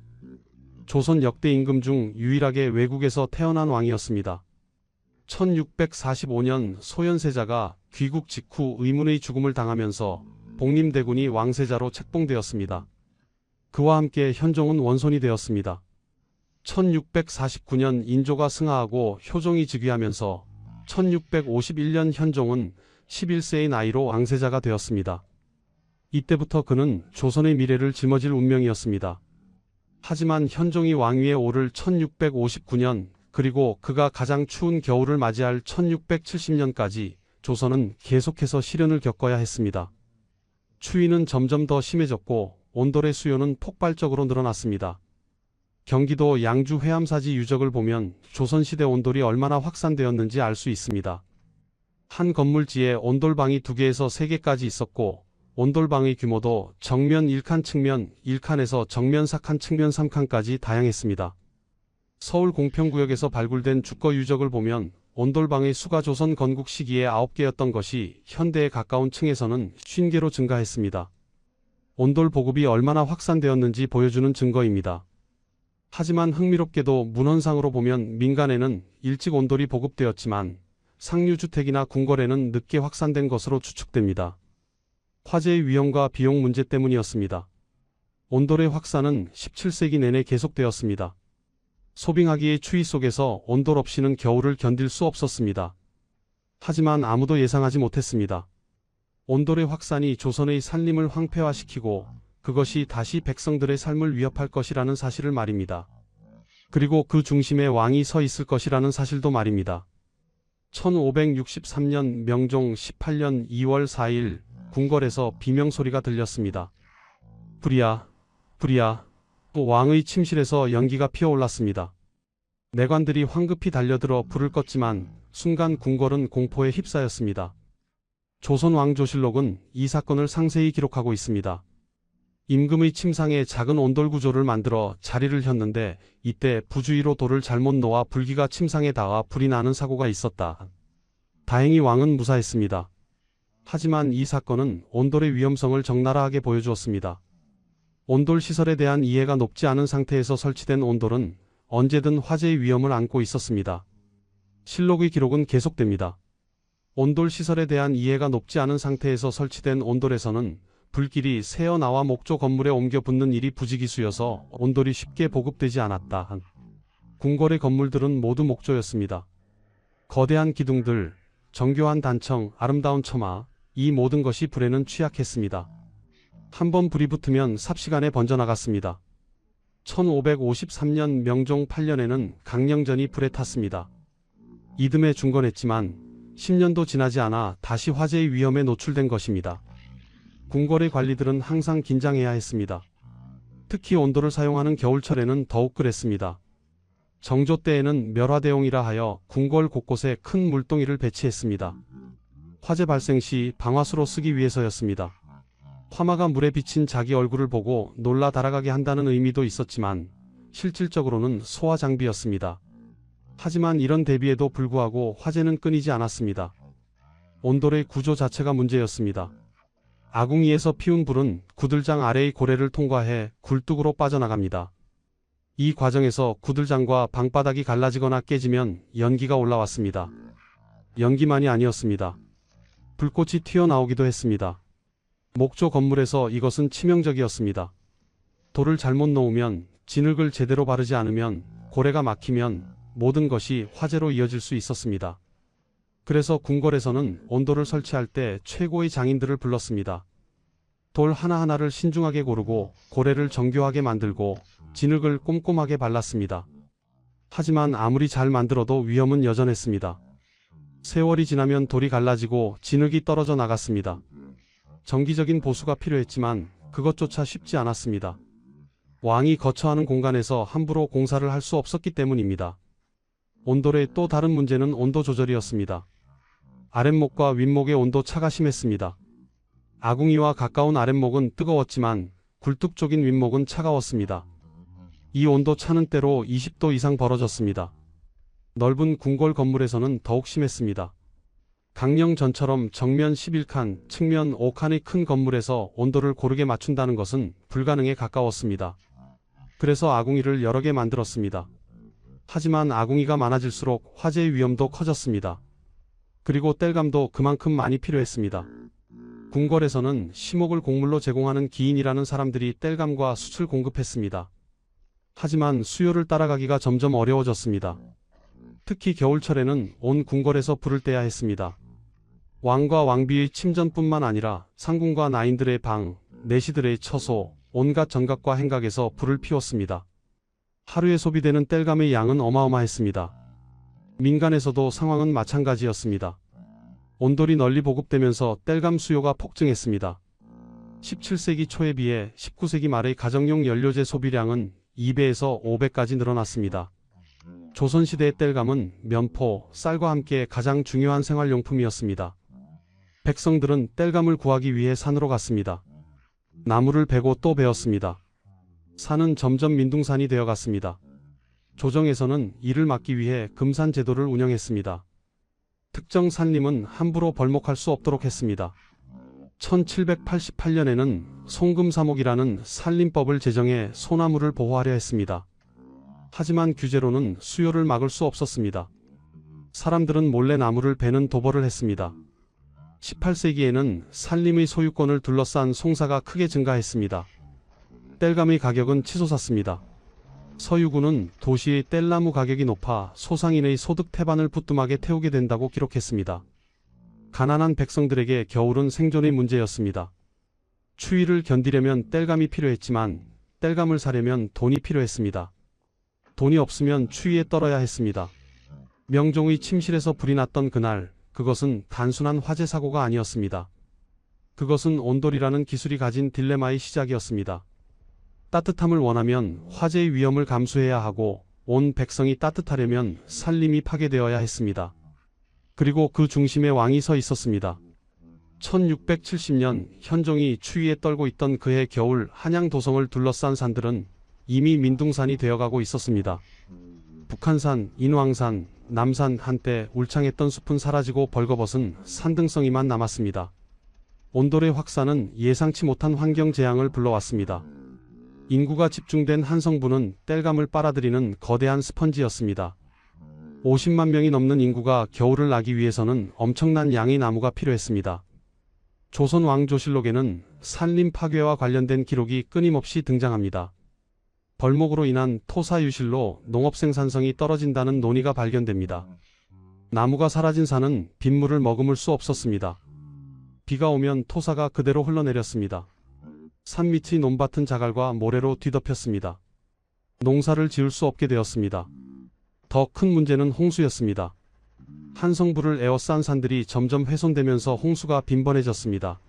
조선 역대 임금 중 유일하게 외국에서 태어난 왕이었습니다. 1645년 소현세자가 귀국 직후 의문의 죽음을 당하면서 복림대군이 왕세자로 책봉되었습니다. 그와 함께 현종은 원손이 되었습니다. 1649년 인조가 승하하고 효종이 즉위하면서 1651년 현종은 11세의 나이로 왕세자가 되었습니다. 이때부터 그는 조선의 미래를 짊어질 운명이었습니다. 하지만 현종이 왕위에 오를 1659년 그리고 그가 가장 추운 겨울을 맞이할 1670년까지 조선은 계속해서 시련을 겪어야 했습니다. 추위는 점점 더 심해졌고 온돌의 수요는 폭발적으로 늘어났습니다. 경기도 양주 회암사지 유적을 보면 조선시대 온돌이 얼마나 확산되었는지 알 수 있습니다. 한 건물지에 온돌방이 2개에서 3개까지 있었고 온돌방의 규모도 정면 1칸 측면 1칸에서 정면 4칸 측면 3칸까지 다양했습니다. 서울 공평구역에서 발굴된 주거 유적을 보면 온돌방의 수가 조선 건국 시기에 9개였던 것이 현대에 가까운 층에서는 50개로 증가했습니다. 온돌 보급이 얼마나 확산되었는지 보여주는 증거입니다. 하지만 흥미롭게도 문헌상으로 보면 민간에는 일찍 온돌이 보급되었지만 상류주택이나 궁궐에는 늦게 확산된 것으로 추측됩니다. 화재의 위험과 비용 문제 때문이었습니다. 온돌의 확산은 17세기 내내 계속되었습니다. 소빙하기의 추위 속에서 온돌 없이는 겨울을 견딜 수 없었습니다. 하지만 아무도 예상하지 못했습니다. 온돌의 확산이 조선의 산림을 황폐화시키고 그것이 다시 백성들의 삶을 위협할 것이라는 사실을 말입니다. 그리고 그 중심에 왕이 서 있을 것이라는 사실도 말입니다. 1563년 명종 18년 2월 4일 궁궐에서 비명소리가 들렸습니다. 불이야, 불이야. 왕의 침실에서 연기가 피어올랐습니다. 내관들이 황급히 달려들어 불을 껐지만 순간 궁궐은 공포에 휩싸였습니다. 조선 왕조실록은 이 사건을 상세히 기록하고 있습니다. 임금의 침상에 작은 온돌 구조를 만들어 자리를 혔는데 이때 부주의로 돌을 잘못 놓아 불기가 침상에 닿아 불이 나는 사고가 있었다. 다행히 왕은 무사했습니다. 하지만 이 사건은 온돌의 위험성을 적나라하게 보여주었습니다. 온돌 시설에 대한 이해가 높지 않은 상태에서 설치된 온돌은 언제든 화재의 위험을 안고 있었습니다. 실록의 기록은 계속됩니다. 온돌 시설에 대한 이해가 높지 않은 상태에서 설치된 온돌에서는 불길이 새어나와 목조 건물에 옮겨 붙는 일이 부지기수여서 온돌이 쉽게 보급되지 않았다. 궁궐의 건물들은 모두 목조였습니다. 거대한 기둥들, 정교한 단청, 아름다운 처마, 이 모든 것이 불에는 취약했습니다. 한번 불이 붙으면 삽시간에 번져나갔습니다. 1553년 명종 8년에는 강령전이 불에 탔습니다. 이듬해 중건했지만 10년도 지나지 않아 다시 화재의 위험에 노출된 것입니다. 궁궐의 관리들은 항상 긴장해야 했습니다. 특히 온돌을 사용하는 겨울철에는 더욱 그랬습니다. 정조 때에는 멸화대용이라 하여 궁궐 곳곳에 큰 물동이를 배치했습니다. 화재 발생 시 방화수로 쓰기 위해서였습니다. 화마가 물에 비친 자기 얼굴을 보고 놀라 달아가게 한다는 의미도 있었지만 실질적으로는 소화 장비였습니다. 하지만 이런 대비에도 불구하고 화재는 끊이지 않았습니다. 온돌의 구조 자체가 문제였습니다. 아궁이에서 피운 불은 구들장 아래의 고래를 통과해 굴뚝으로 빠져나갑니다. 이 과정에서 구들장과 방바닥이 갈라지거나 깨지면 연기가 올라왔습니다. 연기만이 아니었습니다. 불꽃이 튀어나오기도 했습니다. 목조 건물에서 이것은 치명적이었습니다. 돌을 잘못 놓으면, 진흙을 제대로 바르지 않으면, 고래가 막히면 모든 것이 화재로 이어질 수 있었습니다. 그래서 궁궐에서는 온돌을 설치할 때 최고의 장인들을 불렀습니다. 돌 하나하나를 신중하게 고르고 고래를 정교하게 만들고 진흙을 꼼꼼하게 발랐습니다. 하지만 아무리 잘 만들어도 위험은 여전했습니다. 세월이 지나면 돌이 갈라지고 진흙이 떨어져 나갔습니다. 정기적인 보수가 필요했지만 그것조차 쉽지 않았습니다. 왕이 거처하는 공간에서 함부로 공사를 할 수 없었기 때문입니다. 온돌의 또 다른 문제는 온도 조절이었습니다. 아랫목과 윗목의 온도 차가 심했습니다. 아궁이와 가까운 아랫목은 뜨거웠지만 굴뚝 쪽인 윗목은 차가웠습니다. 이 온도 차는 때로 20도 이상 벌어졌습니다. 넓은 궁궐 건물에서는 더욱 심했습니다. 강령전처럼 정면 11칸, 측면 5칸의 큰 건물에서 온도를 고르게 맞춘다는 것은 불가능에 가까웠습니다. 그래서 아궁이를 여러 개 만들었습니다. 하지만 아궁이가 많아질수록 화재의 위험도 커졌습니다. 그리고 땔감도 그만큼 많이 필요했습니다. 궁궐에서는 심옥을 곡물로 제공하는 기인이라는 사람들이 땔감과 숯을 공급했습니다. 하지만 수요를 따라가기가 점점 어려워졌습니다. 특히 겨울철에는 온 궁궐에서 불을 떼야 했습니다. 왕과 왕비의 침전뿐만 아니라 상궁과 나인들의 방, 내시들의 처소, 온갖 정각과 행각에서 불을 피웠습니다. 하루에 소비되는 땔감의 양은 어마어마했습니다. 민간에서도 상황은 마찬가지였습니다. 온돌이 널리 보급되면서 땔감 수요가 폭증했습니다. 17세기 초에 비해 19세기 말의 가정용 연료재 소비량은 2배에서 5배까지 늘어났습니다. 조선시대의 땔감은 면포, 쌀과 함께 가장 중요한 생활용품이었습니다. 백성들은 땔감을 구하기 위해 산으로 갔습니다. 나무를 베고 또 베었습니다. 산은 점점 민둥산이 되어갔습니다. 조정에서는 이를 막기 위해 금산 제도를 운영했습니다. 특정 산림은 함부로 벌목할 수 없도록 했습니다. 1788년에는 송금사목이라는 산림법을 제정해 소나무를 보호하려 했습니다. 하지만 규제로는 수요를 막을 수 없었습니다. 사람들은 몰래 나무를 베는 도벌을 했습니다. 18세기에는 산림의 소유권을 둘러싼 송사가 크게 증가했습니다. 땔감의 가격은 치솟았습니다. 서유구는 도시의 땔나무 가격이 높아 소상인의 소득 태반을 부뚜막에 태우게 된다고 기록했습니다. 가난한 백성들에게 겨울은 생존의 문제였습니다. 추위를 견디려면 땔감이 필요했지만 땔감을 사려면 돈이 필요했습니다. 돈이 없으면 추위에 떨어야 했습니다. 명종의 침실에서 불이 났던 그날, 그것은 단순한 화재 사고가 아니었습니다. 그것은 온돌이라는 기술이 가진 딜레마의 시작이었습니다. 따뜻함을 원하면 화재의 위험을 감수해야 하고 온 백성이 따뜻하려면 산림이 파괴되어야 했습니다. 그리고 그 중심에 왕이 서 있었습니다. 1670년 현종이 추위에 떨고 있던 그해 겨울 한양 도성을 둘러싼 산들은 이미 민둥산이 되어가고 있었습니다. 북한산, 인왕산, 남산 한때 울창했던 숲은 사라지고 벌거벗은 산등성이만 남았습니다. 온돌의 확산은 예상치 못한 환경 재앙을 불러왔습니다. 인구가 집중된 한성부는 땔감을 빨아들이는 거대한 스펀지였습니다. 50만 명이 넘는 인구가 겨울을 나기 위해서는 엄청난 양의 나무가 필요했습니다. 조선 왕조실록에는 산림 파괴와 관련된 기록이 끊임없이 등장합니다. 벌목으로 인한 토사유실로 농업 생산성이 떨어진다는 논의가 발견됩니다. 나무가 사라진 산은 빗물을 머금을 수 없었습니다. 비가 오면 토사가 그대로 흘러내렸습니다. 산 밑의 논밭은 자갈과 모래로 뒤덮였습니다. 농사를 지을 수 없게 되었습니다. 더 큰 문제는 홍수였습니다. 한성부를 에워싼 산들이 점점 훼손되면서 홍수가 빈번해졌습니다.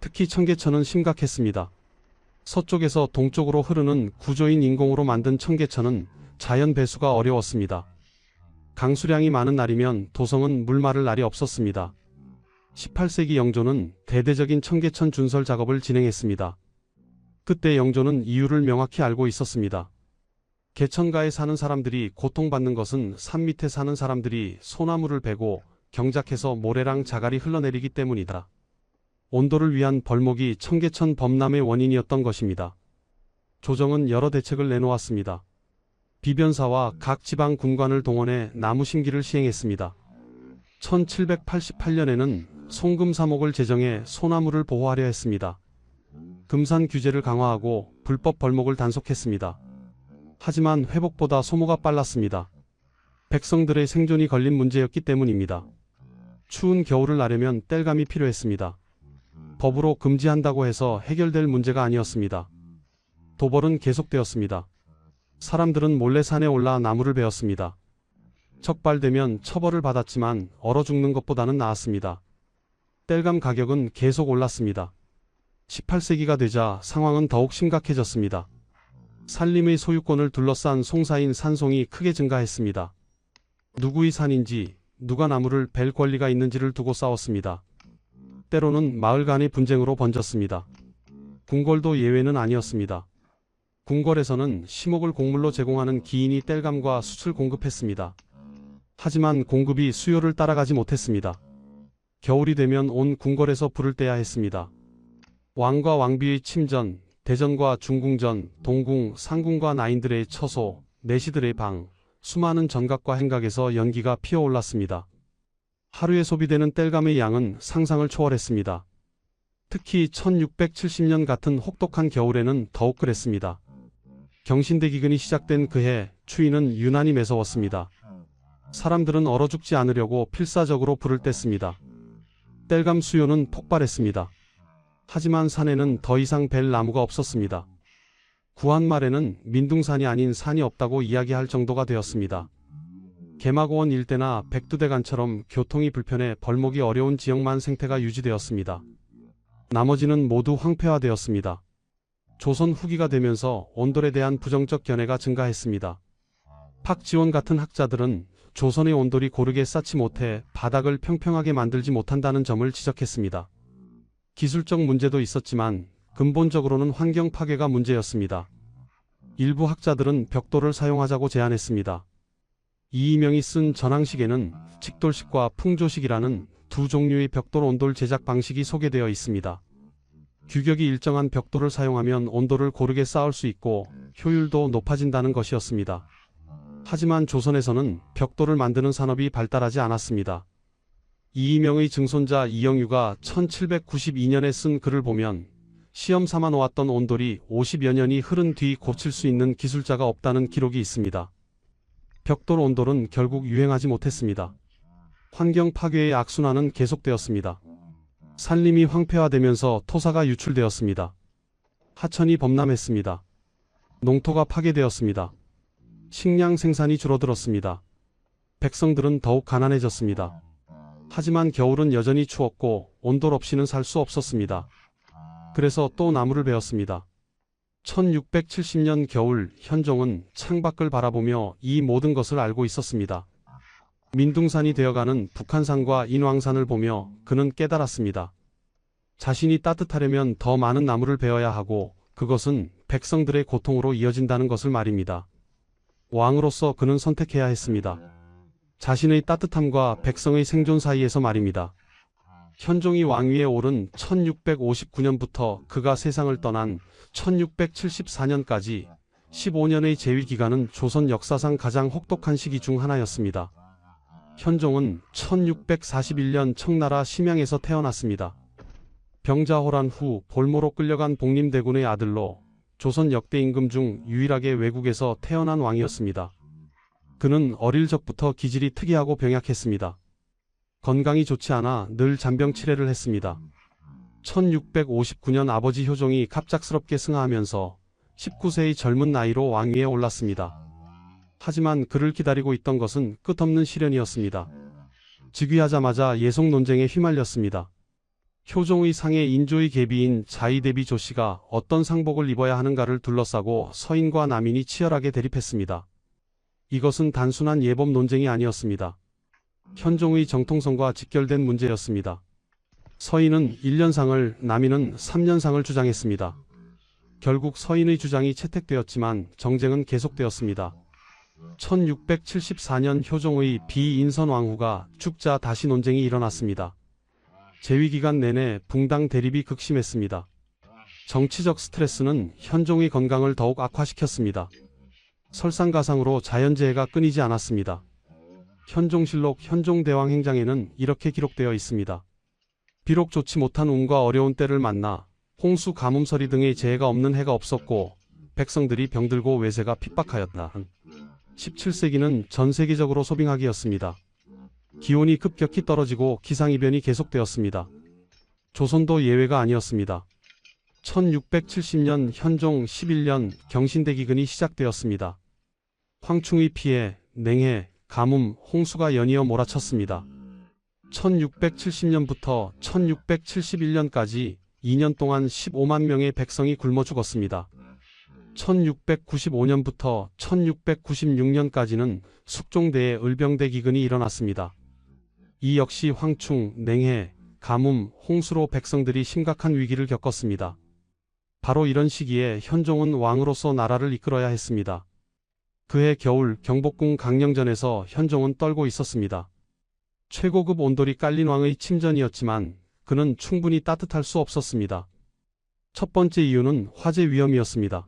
특히 청계천은 심각했습니다. 서쪽에서 동쪽으로 흐르는 구조인 인공으로 만든 청계천은 자연 배수가 어려웠습니다. 강수량이 많은 날이면 도성은 물 마를 날이 없었습니다. 18세기 영조는 대대적인 청계천 준설 작업을 진행했습니다. 그때 영조는 이유를 명확히 알고 있었습니다. 개천가에 사는 사람들이 고통받는 것은 산 밑에 사는 사람들이 소나무를 베고 경작해서 모래랑 자갈이 흘러내리기 때문이다. 온돌을 위한 벌목이 청계천 범람의 원인이었던 것입니다. 조정은 여러 대책을 내놓았습니다. 비변사와 각 지방 군관을 동원해 나무 심기를 시행했습니다. 1788년에는 송금사목을 제정해 소나무를 보호하려 했습니다. 금산 규제를 강화하고 불법 벌목을 단속했습니다. 하지만 회복보다 소모가 빨랐습니다. 백성들의 생존이 걸린 문제였기 때문입니다. 추운 겨울을 나려면 땔감이 필요했습니다. 법으로 금지한다고 해서 해결될 문제가 아니었습니다. 도벌은 계속되었습니다. 사람들은 몰래 산에 올라 나무를 베었습니다. 적발되면 처벌을 받았지만 얼어 죽는 것보다는 나았습니다. 땔감 가격은 계속 올랐습니다. 18세기가 되자 상황은 더욱 심각해졌습니다. 산림의 소유권을 둘러싼 송사인 산송이 크게 증가했습니다. 누구의 산인지, 누가 나무를 벨 권리가 있는지를 두고 싸웠습니다. 때로는 마을 간의 분쟁으로 번졌습니다. 궁궐도 예외는 아니었습니다. 궁궐에서는 심옥을 곡물로 제공하는 기인이 땔감과 숯을 공급했습니다. 하지만 공급이 수요를 따라가지 못했습니다. 겨울이 되면 온 궁궐에서 불을 떼야 했습니다. 왕과 왕비의 침전, 대전과 중궁전, 동궁, 상궁과 나인들의 처소, 내시들의 방, 수많은 전각과 행각에서 연기가 피어올랐습니다. 하루에 소비되는 땔감의 양은 상상을 초월했습니다. 특히 1670년 같은 혹독한 겨울에는 더욱 그랬습니다. 경신대 기근이 시작된 그해 추위는 유난히 매서웠습니다. 사람들은 얼어 죽지 않으려고 필사적으로 불을 뗐습니다. 땔감 수요는 폭발했습니다. 하지만 산에는 더 이상 벨 나무가 없었습니다. 구한 말에는 민둥산이 아닌 산이 없다고 이야기할 정도가 되었습니다. 개마고원 일대나 백두대간처럼 교통이 불편해 벌목이 어려운 지역만 생태가 유지되었습니다. 나머지는 모두 황폐화되었습니다. 조선 후기가 되면서 온돌에 대한 부정적 견해가 증가했습니다. 박지원 같은 학자들은 조선의 온돌이 고르게 쌓지 못해 바닥을 평평하게 만들지 못한다는 점을 지적했습니다. 기술적 문제도 있었지만 근본적으로는 환경 파괴가 문제였습니다. 일부 학자들은 벽돌을 사용하자고 제안했습니다. 이이명이 쓴 전항식에는 직돌식과 풍조식이라는 두 종류의 벽돌 온돌 제작 방식이 소개되어 있습니다. 규격이 일정한 벽돌을 사용하면 온돌을 고르게 쌓을 수 있고 효율도 높아진다는 것이었습니다. 하지만 조선에서는 벽돌을 만드는 산업이 발달하지 않았습니다. 이이명의 증손자 이영유가 1792년에 쓴 글을 보면 시험 삼아 놓았던 온돌이 50여 년이 흐른 뒤 고칠 수 있는 기술자가 없다는 기록이 있습니다. 벽돌 온돌은 결국 유행하지 못했습니다. 환경 파괴의 악순환은 계속되었습니다. 산림이 황폐화되면서 토사가 유출되었습니다. 하천이 범람했습니다. 농토가 파괴되었습니다. 식량 생산이 줄어들었습니다. 백성들은 더욱 가난해졌습니다. 하지만 겨울은 여전히 추웠고 온돌 없이는 살 수 없었습니다. 그래서 또 나무를 베었습니다. 1670년 겨울 현종은 창밖을 바라보며 이 모든 것을 알고 있었습니다. 민둥산이 되어가는 북한산과 인왕산을 보며 그는 깨달았습니다. 자신이 따뜻하려면 더 많은 나무를 베어야 하고 그것은 백성들의 고통으로 이어진다는 것을 말입니다. 왕으로서 그는 선택해야 했습니다. 자신의 따뜻함과 백성의 생존 사이에서 말입니다. 현종이 왕위에 오른 1659년부터 그가 세상을 떠난 1674년까지 15년의 재위 기간은 조선 역사상 가장 혹독한 시기 중 하나였습니다. 현종은 1641년 청나라 심양에서 태어났습니다. 병자호란 후 볼모로 끌려간 복림대군의 아들로 조선 역대 임금 중 유일하게 외국에서 태어난 왕이었습니다. 그는 어릴 적부터 기질이 특이하고 병약했습니다. 건강이 좋지 않아 늘 잔병치레를 했습니다. 1659년 아버지 효종이 갑작스럽게 승하하면서 19세의 젊은 나이로 왕위에 올랐습니다. 하지만 그를 기다리고 있던 것은 끝없는 시련이었습니다. 즉위하자마자 예속 논쟁에 휘말렸습니다. 효종의 상의 인조의 계비인 자의대비 조씨가 어떤 상복을 입어야 하는가를 둘러싸고 서인과 남인이 치열하게 대립했습니다. 이것은 단순한 예법 논쟁이 아니었습니다. 현종의 정통성과 직결된 문제였습니다. 서인은 1년상을, 남인은 3년상을 주장했습니다. 결국 서인의 주장이 채택되었지만 정쟁은 계속되었습니다. 1674년 효종의 비인선 왕후가 죽자 다시 논쟁이 일어났습니다. 재위기간 내내 붕당 대립이 극심했습니다. 정치적 스트레스는 현종의 건강을 더욱 악화시켰습니다. 설상가상으로 자연재해가 끊이지 않았습니다. 현종실록 현종대왕행장에는 이렇게 기록되어 있습니다. 비록 좋지 못한 운과 어려운 때를 만나 홍수 가뭄서리 등의 재해가 없는 해가 없었고 백성들이 병들고 외세가 핍박하였다. 17세기는 전 세계적으로 소빙하기였습니다. 기온이 급격히 떨어지고 기상이변이 계속되었습니다. 조선도 예외가 아니었습니다. 1670년 현종 11년 경신대 기근이 시작되었습니다. 황충의 피해, 냉해, 가뭄, 홍수가 연이어 몰아쳤습니다. 1670년부터 1671년까지 2년 동안 15만 명의 백성이 굶어 죽었습니다. 1695년부터 1696년까지는 숙종대의 을병대 기근이 일어났습니다. 이 역시 황충, 냉해, 가뭄, 홍수로 백성들이 심각한 위기를 겪었습니다. 바로 이런 시기에 현종은 왕으로서 나라를 이끌어야 했습니다. 그해 겨울 경복궁 강령전에서 현종은 떨고 있었습니다. 최고급 온돌이 깔린 왕의 침전이었지만 그는 충분히 따뜻할 수 없었습니다. 첫 번째 이유는 화재 위험이었습니다.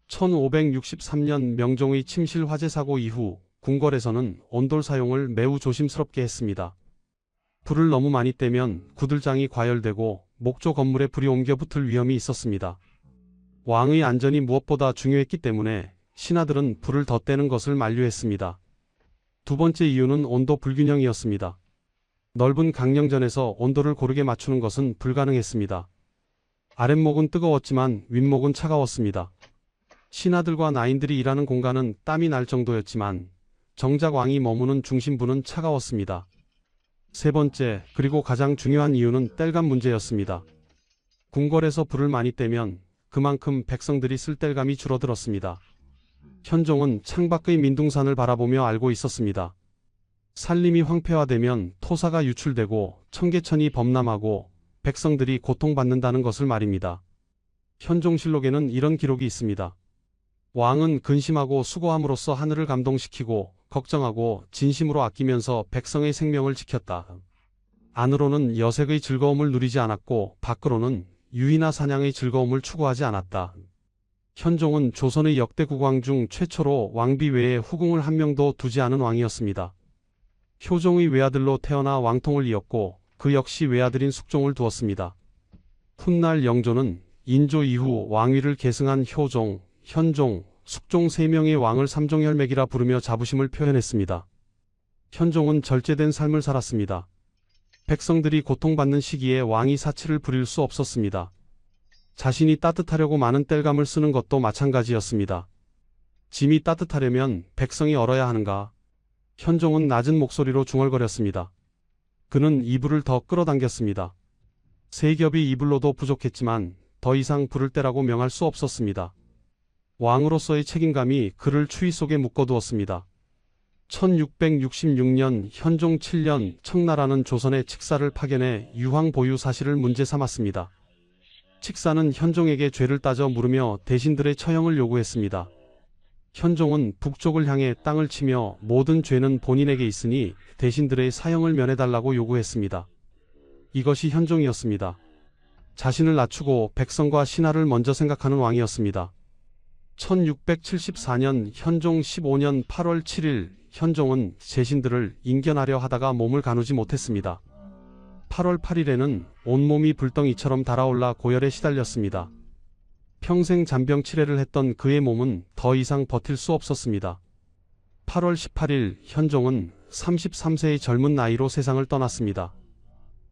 1563년 명종의 침실 화재 사고 이후 궁궐에서는 온돌 사용을 매우 조심스럽게 했습니다. 불을 너무 많이 떼면 구들장이 과열되고 목조 건물에 불이 옮겨 붙을 위험이 있었습니다. 왕의 안전이 무엇보다 중요했기 때문에 신하들은 불을 더 떼는 것을 만류했습니다. 두 번째 이유는 온도 불균형이었습니다. 넓은 강령전에서 온도를 고르게 맞추는 것은 불가능했습니다. 아랫목은 뜨거웠지만 윗목은 차가웠습니다. 신하들과 나인들이 일하는 공간은 땀이 날 정도였지만 정작 왕이 머무는 중심부는 차가웠습니다. 세 번째, 그리고 가장 중요한 이유는 땔감 문제였습니다. 궁궐에서 불을 많이 떼면 그만큼 백성들이 쓸 땔감이 줄어들었습니다. 현종은 창밖의 민둥산을 바라보며 알고 있었습니다. 산림이 황폐화되면 토사가 유출되고 청계천이 범람하고 백성들이 고통받는다는 것을 말입니다. 현종실록에는 이런 기록이 있습니다. 왕은 근심하고 수고함으로써 하늘을 감동시키고 걱정하고 진심으로 아끼면서 백성의 생명을 지켰다. 안으로는 여색의 즐거움을 누리지 않았고 밖으로는 유희나 사냥의 즐거움을 추구하지 않았다. 현종은 조선의 역대 국왕 중 최초로 왕비 외에 후궁을 한 명도 두지 않은 왕이었습니다. 효종의 외아들로 태어나 왕통을 이었고 그 역시 외아들인 숙종을 두었습니다. 훗날 영조는 인조 이후 왕위를 계승한 효종, 현종, 숙종 3명의 왕을 삼종혈맥이라 부르며 자부심을 표현했습니다. 현종은 절제된 삶을 살았습니다. 백성들이 고통받는 시기에 왕이 사치를 부릴 수 없었습니다. 자신이 따뜻하려고 많은 땔감을 쓰는 것도 마찬가지였습니다. 짐이 따뜻하려면 백성이 얼어야 하는가? 현종은 낮은 목소리로 중얼거렸습니다. 그는 이불을 더 끌어당겼습니다. 세 겹이 이불로도 부족했지만 더 이상 불을 떼라고 명할 수 없었습니다. 왕으로서의 책임감이 그를 추위 속에 묶어두었습니다. 1666년 현종 7년 청나라는 조선의 칙사를 파견해 유황 보유 사실을 문제 삼았습니다. 칙사는 현종에게 죄를 따져 물으며 대신들의 처형을 요구했습니다. 현종은 북쪽을 향해 땅을 치며 모든 죄는 본인에게 있으니 대신들의 사형을 면해달라고 요구했습니다. 이것이 현종이었습니다. 자신을 낮추고 백성과 신하를 먼저 생각하는 왕이었습니다. 1674년 현종 15년 8월 7일 현종은 제신들을 인견하려 하다가 몸을 가누지 못했습니다. 8월 8일에는 온몸이 불덩이처럼 달아올라 고열에 시달렸습니다. 평생 잔병 치레를 했던 그의 몸은 더 이상 버틸 수 없었습니다. 8월 18일 현종은 33세의 젊은 나이로 세상을 떠났습니다.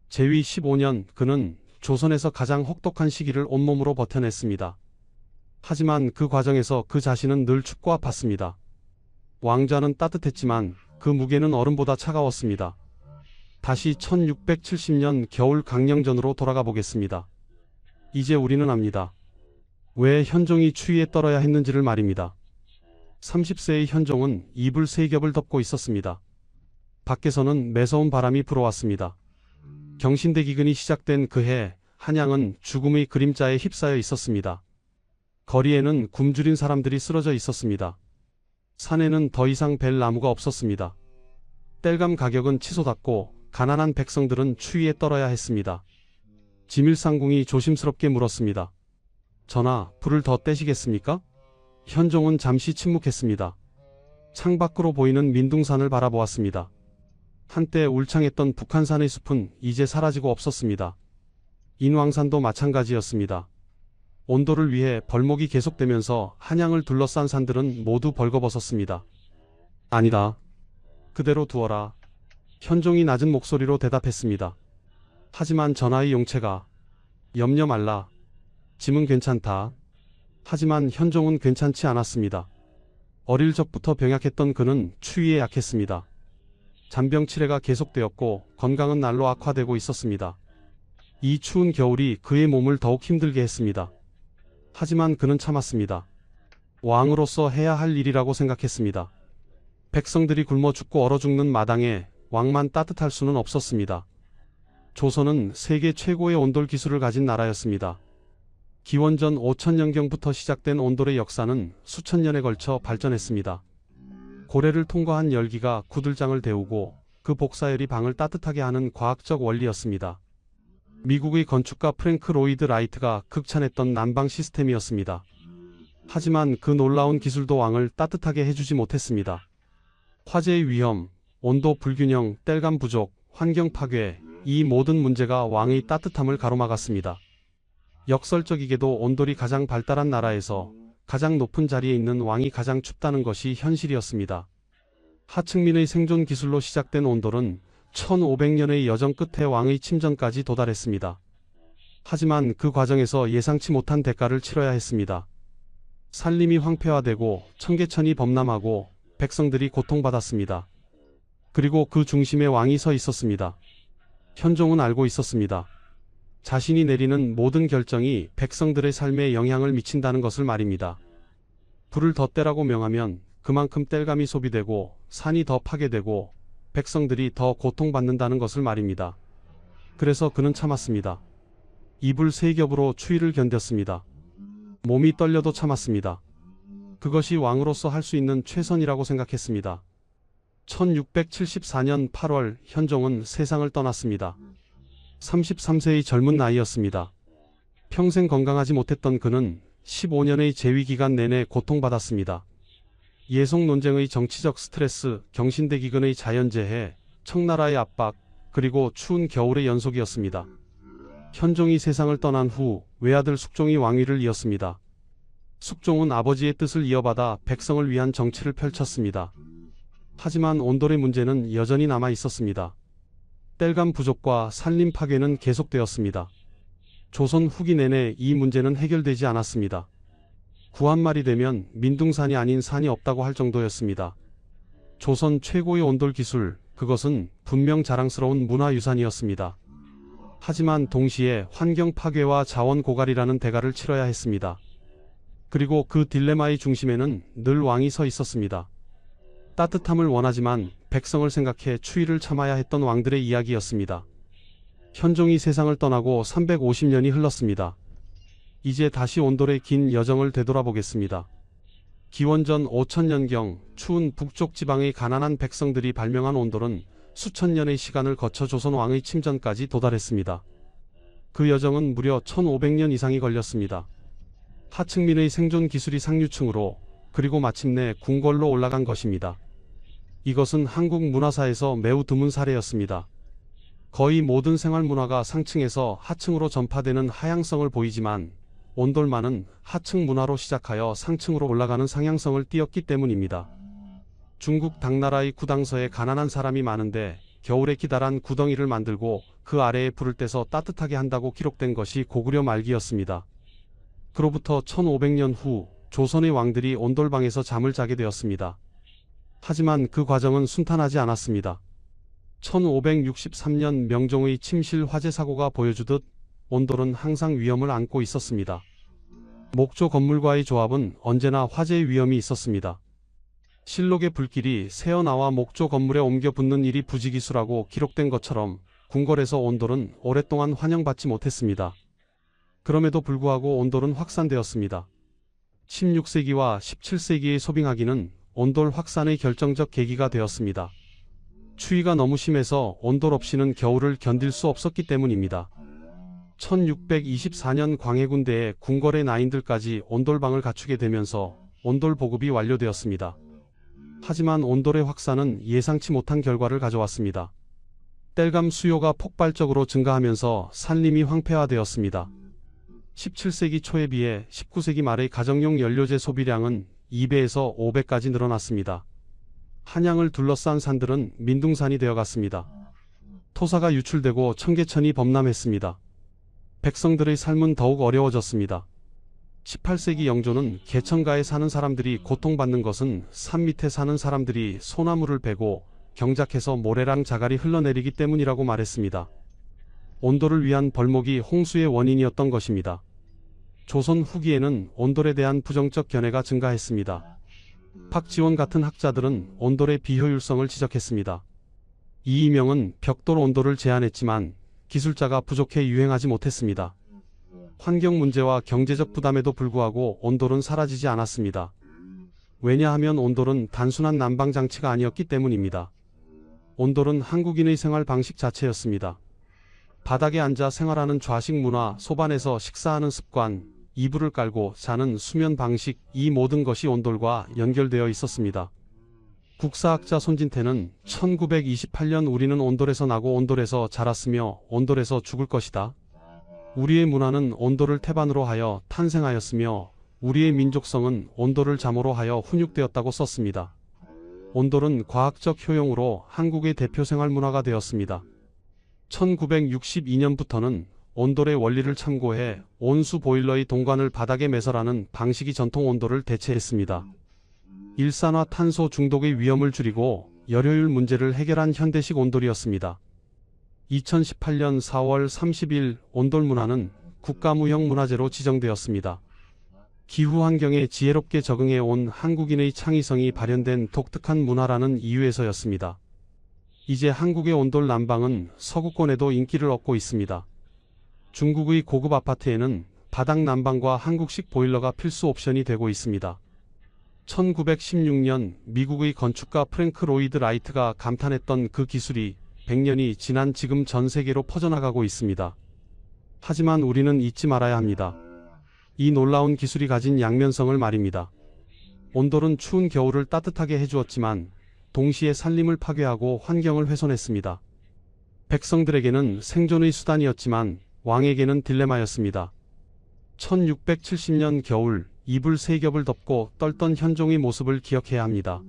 제위 15년 그는 조선에서 가장 혹독한 시기를 온몸으로 버텨냈습니다. 하지만 그 과정에서 그 자신은 늘 춥고 아팠습니다. 왕좌는 따뜻했지만 그 무게는 얼음보다 차가웠습니다. 다시 1670년 겨울 강령전으로 돌아가 보겠습니다. 이제 우리는 압니다. 왜 현종이 추위에 떨어야 했는지를 말입니다. 30세의 현종은 이불 3겹을 덮고 있었습니다. 밖에서는 매서운 바람이 불어왔습니다. 경신대 기근이 시작된 그해 한양은 죽음의 그림자에 휩싸여 있었습니다. 거리에는 굶주린 사람들이 쓰러져 있었습니다. 산에는 더 이상 벨 나무가 없었습니다. 땔감 가격은 치솟았고 가난한 백성들은 추위에 떨어야 했습니다. 지밀상궁이 조심스럽게 물었습니다. 전하, 불을 더 떼시겠습니까? 현종은 잠시 침묵했습니다. 창밖으로 보이는 민둥산을 바라보았습니다. 한때 울창했던 북한산의 숲은 이제 사라지고 없었습니다. 인왕산도 마찬가지였습니다. 온도를 위해 벌목이 계속되면서 한양을 둘러싼 산들은 모두 벌거벗었습니다. 아니다. 그대로 두어라. 현종이 낮은 목소리로 대답했습니다. 하지만 전하의 용체가. 염려 말라. 짐은 괜찮다. 하지만 현종은 괜찮지 않았습니다. 어릴 적부터 병약했던 그는 추위에 약했습니다. 잔병 치레가 계속되었고 건강은 날로 악화되고 있었습니다. 이 추운 겨울이 그의 몸을 더욱 힘들게 했습니다. 하지만 그는 참았습니다. 왕으로서 해야 할 일이라고 생각했습니다. 백성들이 굶어 죽고 얼어 죽는 마당에 왕만 따뜻할 수는 없었습니다. 조선은 세계 최고의 온돌 기술을 가진 나라였습니다. 기원전 5000년경부터 시작된 온돌의 역사는 수천 년에 걸쳐 발전했습니다. 고래를 통과한 열기가 구들장을 데우고 그 복사열이 방을 따뜻하게 하는 과학적 원리였습니다. 미국의 건축가 프랭크 로이드 라이트가 극찬했던 난방 시스템이었습니다. 하지만 그 놀라운 기술도 왕을 따뜻하게 해주지 못했습니다. 화재의 위험, 온도 불균형, 땔감 부족, 환경 파괴, 이 모든 문제가 왕의 따뜻함을 가로막았습니다. 역설적이게도 온돌이 가장 발달한 나라에서 가장 높은 자리에 있는 왕이 가장 춥다는 것이 현실이었습니다. 하층민의 생존 기술로 시작된 온돌은 1500년의 여정 끝에 왕의 침전까지 도달했습니다. 하지만 그 과정에서 예상치 못한 대가를 치러야 했습니다. 산림이 황폐화되고 청계천이 범람하고 백성들이 고통받았습니다. 그리고 그 중심에 왕이 서 있었습니다. 현종은 알고 있었습니다. 자신이 내리는 모든 결정이 백성들의 삶에 영향을 미친다는 것을 말입니다. 불을 더 떼라고 명하면 그만큼 땔감이 소비되고 산이 더 파괴되고 백성들이 더 고통받는다는 것을 말입니다. 그래서 그는 참았습니다. 이불 3겹으로 추위를 견뎠습니다. 몸이 떨려도 참았습니다. 그것이 왕으로서 할 수 있는 최선이라고 생각했습니다. 1674년 8월 현종은 세상을 떠났습니다. 33세의 젊은 나이였습니다. 평생 건강하지 못했던 그는 15년의 재위 기간 내내 고통받았습니다. 예속 논쟁의 정치적 스트레스, 경신대 기근의 자연재해, 청나라의 압박, 그리고 추운 겨울의 연속이었습니다. 현종이 세상을 떠난 후 외아들 숙종이 왕위를 이었습니다. 숙종은 아버지의 뜻을 이어받아 백성을 위한 정치를 펼쳤습니다. 하지만 온돌의 문제는 여전히 남아 있었습니다. 땔감 부족과 산림 파괴는 계속되었습니다. 조선 후기 내내 이 문제는 해결되지 않았습니다. 구한말이 되면 민둥산이 아닌 산이 없다고 할 정도였습니다. 조선 최고의 온돌 기술, 그것은 분명 자랑스러운 문화유산이었습니다. 하지만 동시에 환경 파괴와 자원 고갈이라는 대가를 치러야 했습니다. 그리고 그 딜레마의 중심에는 늘 왕이 서 있었습니다. 따뜻함을 원하지만 백성을 생각해 추위를 참아야 했던 왕들의 이야기였습니다. 현종이 세상을 떠나고 350년이 흘렀습니다. 이제 다시 온돌의 긴 여정을 되돌아보겠습니다. 기원전 5000년경 추운 북쪽 지방의 가난한 백성들이 발명한 온돌은 수천 년의 시간을 거쳐 조선 왕의 침전까지 도달했습니다. 그 여정은 무려 1500년 이상이 걸렸습니다. 하층민의 생존 기술이 상류층으로, 그리고 마침내 궁궐로 올라간 것입니다. 이것은 한국 문화사에서 매우 드문 사례였습니다. 거의 모든 생활 문화가 상층에서 하층으로 전파되는 하향성을 보이지만 온돌만은 하층 문화로 시작하여 상층으로 올라가는 상향성을 띠었기 때문입니다. 중국 당나라의 구당서에 가난한 사람이 많은데 겨울에 기다란 구덩이를 만들고 그 아래에 불을 떼서 따뜻하게 한다고 기록된 것이 고구려 말기였습니다. 그로부터 1500년 후 조선의 왕들이 온돌방에서 잠을 자게 되었습니다. 하지만 그 과정은 순탄하지 않았습니다. 1563년 명종의 침실 화재 사고가 보여주듯 온돌은 항상 위험을 안고 있었습니다. 목조 건물과의 조합은 언제나 화재의 위험이 있었습니다. 실록의 불길이 새어나와 목조 건물에 옮겨 붙는 일이 부지기수라고 기록된 것처럼 궁궐에서 온돌은 오랫동안 환영받지 못했습니다. 그럼에도 불구하고 온돌은 확산되었습니다. 16세기와 17세기의 소빙하기는 온돌 확산의 결정적 계기가 되었습니다. 추위가 너무 심해서 온돌 없이는 겨울을 견딜 수 없었기 때문입니다. 1624년 광해군대에 궁궐의 나인들까지 온돌방을 갖추게 되면서 온돌 보급이 완료되었습니다. 하지만 온돌의 확산은 예상치 못한 결과를 가져왔습니다. 땔감 수요가 폭발적으로 증가하면서 산림이 황폐화되었습니다. 17세기 초에 비해 19세기 말의 가정용 연료재 소비량은 2배에서 5배까지 늘어났습니다. 한양을 둘러싼 산들은 민둥산이 되어갔습니다. 토사가 유출되고 청계천이 범람했습니다. 백성들의 삶은 더욱 어려워졌습니다. 18세기 영조는 개천가에 사는 사람들이 고통받는 것은 산 밑에 사는 사람들이 소나무를 베고 경작해서 모래랑 자갈이 흘러내리기 때문이라고 말했습니다. 온돌을 위한 벌목이 홍수의 원인이었던 것입니다. 조선 후기에는 온돌에 대한 부정적 견해가 증가했습니다. 박지원 같은 학자들은 온돌의 비효율성을 지적했습니다. 이이명은 벽돌 온돌을 제안했지만 기술자가 부족해 유행하지 못했습니다. 환경 문제와 경제적 부담에도 불구하고 온돌은 사라지지 않았습니다. 왜냐하면 온돌은 단순한 난방 장치가 아니었기 때문입니다. 온돌은 한국인의 생활 방식 자체였습니다. 바닥에 앉아 생활하는 좌식 문화, 소반에서 식사하는 습관, 이불을 깔고 자는 수면 방식, 이 모든 것이 온돌과 연결되어 있었습니다. 국사학자 손진태는 1928년 우리는 온돌에서 나고 온돌에서 자랐으며 온돌에서 죽을 것이다. 우리의 문화는 온돌을 태반으로 하여 탄생하였으며 우리의 민족성은 온돌을 자모로 하여 훈육되었다고 썼습니다. 온돌은 과학적 효용으로 한국의 대표 생활 문화가 되었습니다. 1962년부터는 온돌의 원리를 참고해 온수 보일러의 동관을 바닥에 매설하는 방식이 전통 온돌을 대체했습니다. 일산화 탄소 중독의 위험을 줄이고 열효율 문제를 해결한 현대식 온돌이었습니다. 2018년 4월 30일 온돌 문화는 국가무형 문화재로 지정되었습니다. 기후 환경에 지혜롭게 적응해 온 한국인의 창의성이 발현된 독특한 문화라는 이유에서였습니다. 이제 한국의 온돌 난방은 서구권에도 인기를 얻고 있습니다. 중국의 고급 아파트에는 바닥 난방과 한국식 보일러가 필수 옵션이 되고 있습니다. 1916년 미국의 건축가 프랭크 로이드 라이트가 감탄했던 그 기술이 100년이 지난 지금 전 세계로 퍼져나가고 있습니다. 하지만 우리는 잊지 말아야 합니다. 이 놀라운 기술이 가진 양면성을 말입니다. 온돌은 추운 겨울을 따뜻하게 해주었지만 동시에 산림을 파괴하고 환경을 훼손했습니다. 백성들에게는 생존의 수단이었지만 왕에게는 딜레마였습니다. 1670년 겨울 이불 3겹을 덮고 떨던 현종의 모습을 기억해야 합니다.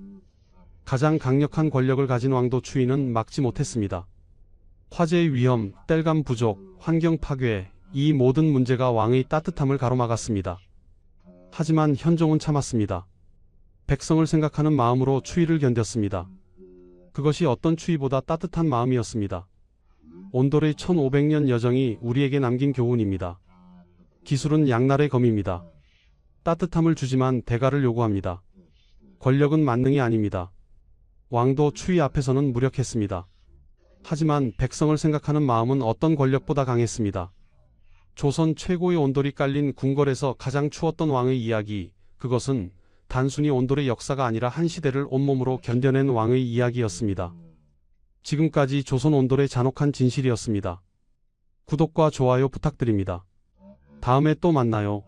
가장 강력한 권력을 가진 왕도 추위는 막지 못했습니다. 화재의 위험, 땔감 부족, 환경 파괴, 이 모든 문제가 왕의 따뜻함을 가로막았습니다. 하지만 현종은 참았습니다. 백성을 생각하는 마음으로 추위를 견뎠습니다. 그것이 어떤 추위보다 따뜻한 마음이었습니다. 온돌의 1500년 여정이 우리에게 남긴 교훈입니다. 기술은 양날의 검입니다. 따뜻함을 주지만 대가를 요구합니다. 권력은 만능이 아닙니다. 왕도 추위 앞에서는 무력했습니다. 하지만 백성을 생각하는 마음은 어떤 권력보다 강했습니다. 조선 최고의 온돌이 깔린 궁궐에서 가장 추웠던 왕의 이야기, 그것은 단순히 온돌의 역사가 아니라 한 시대를 온몸으로 견뎌낸 왕의 이야기였습니다. 지금까지 조선 온돌의 잔혹한 진실이었습니다. 구독과 좋아요 부탁드립니다. 다음에 또 만나요.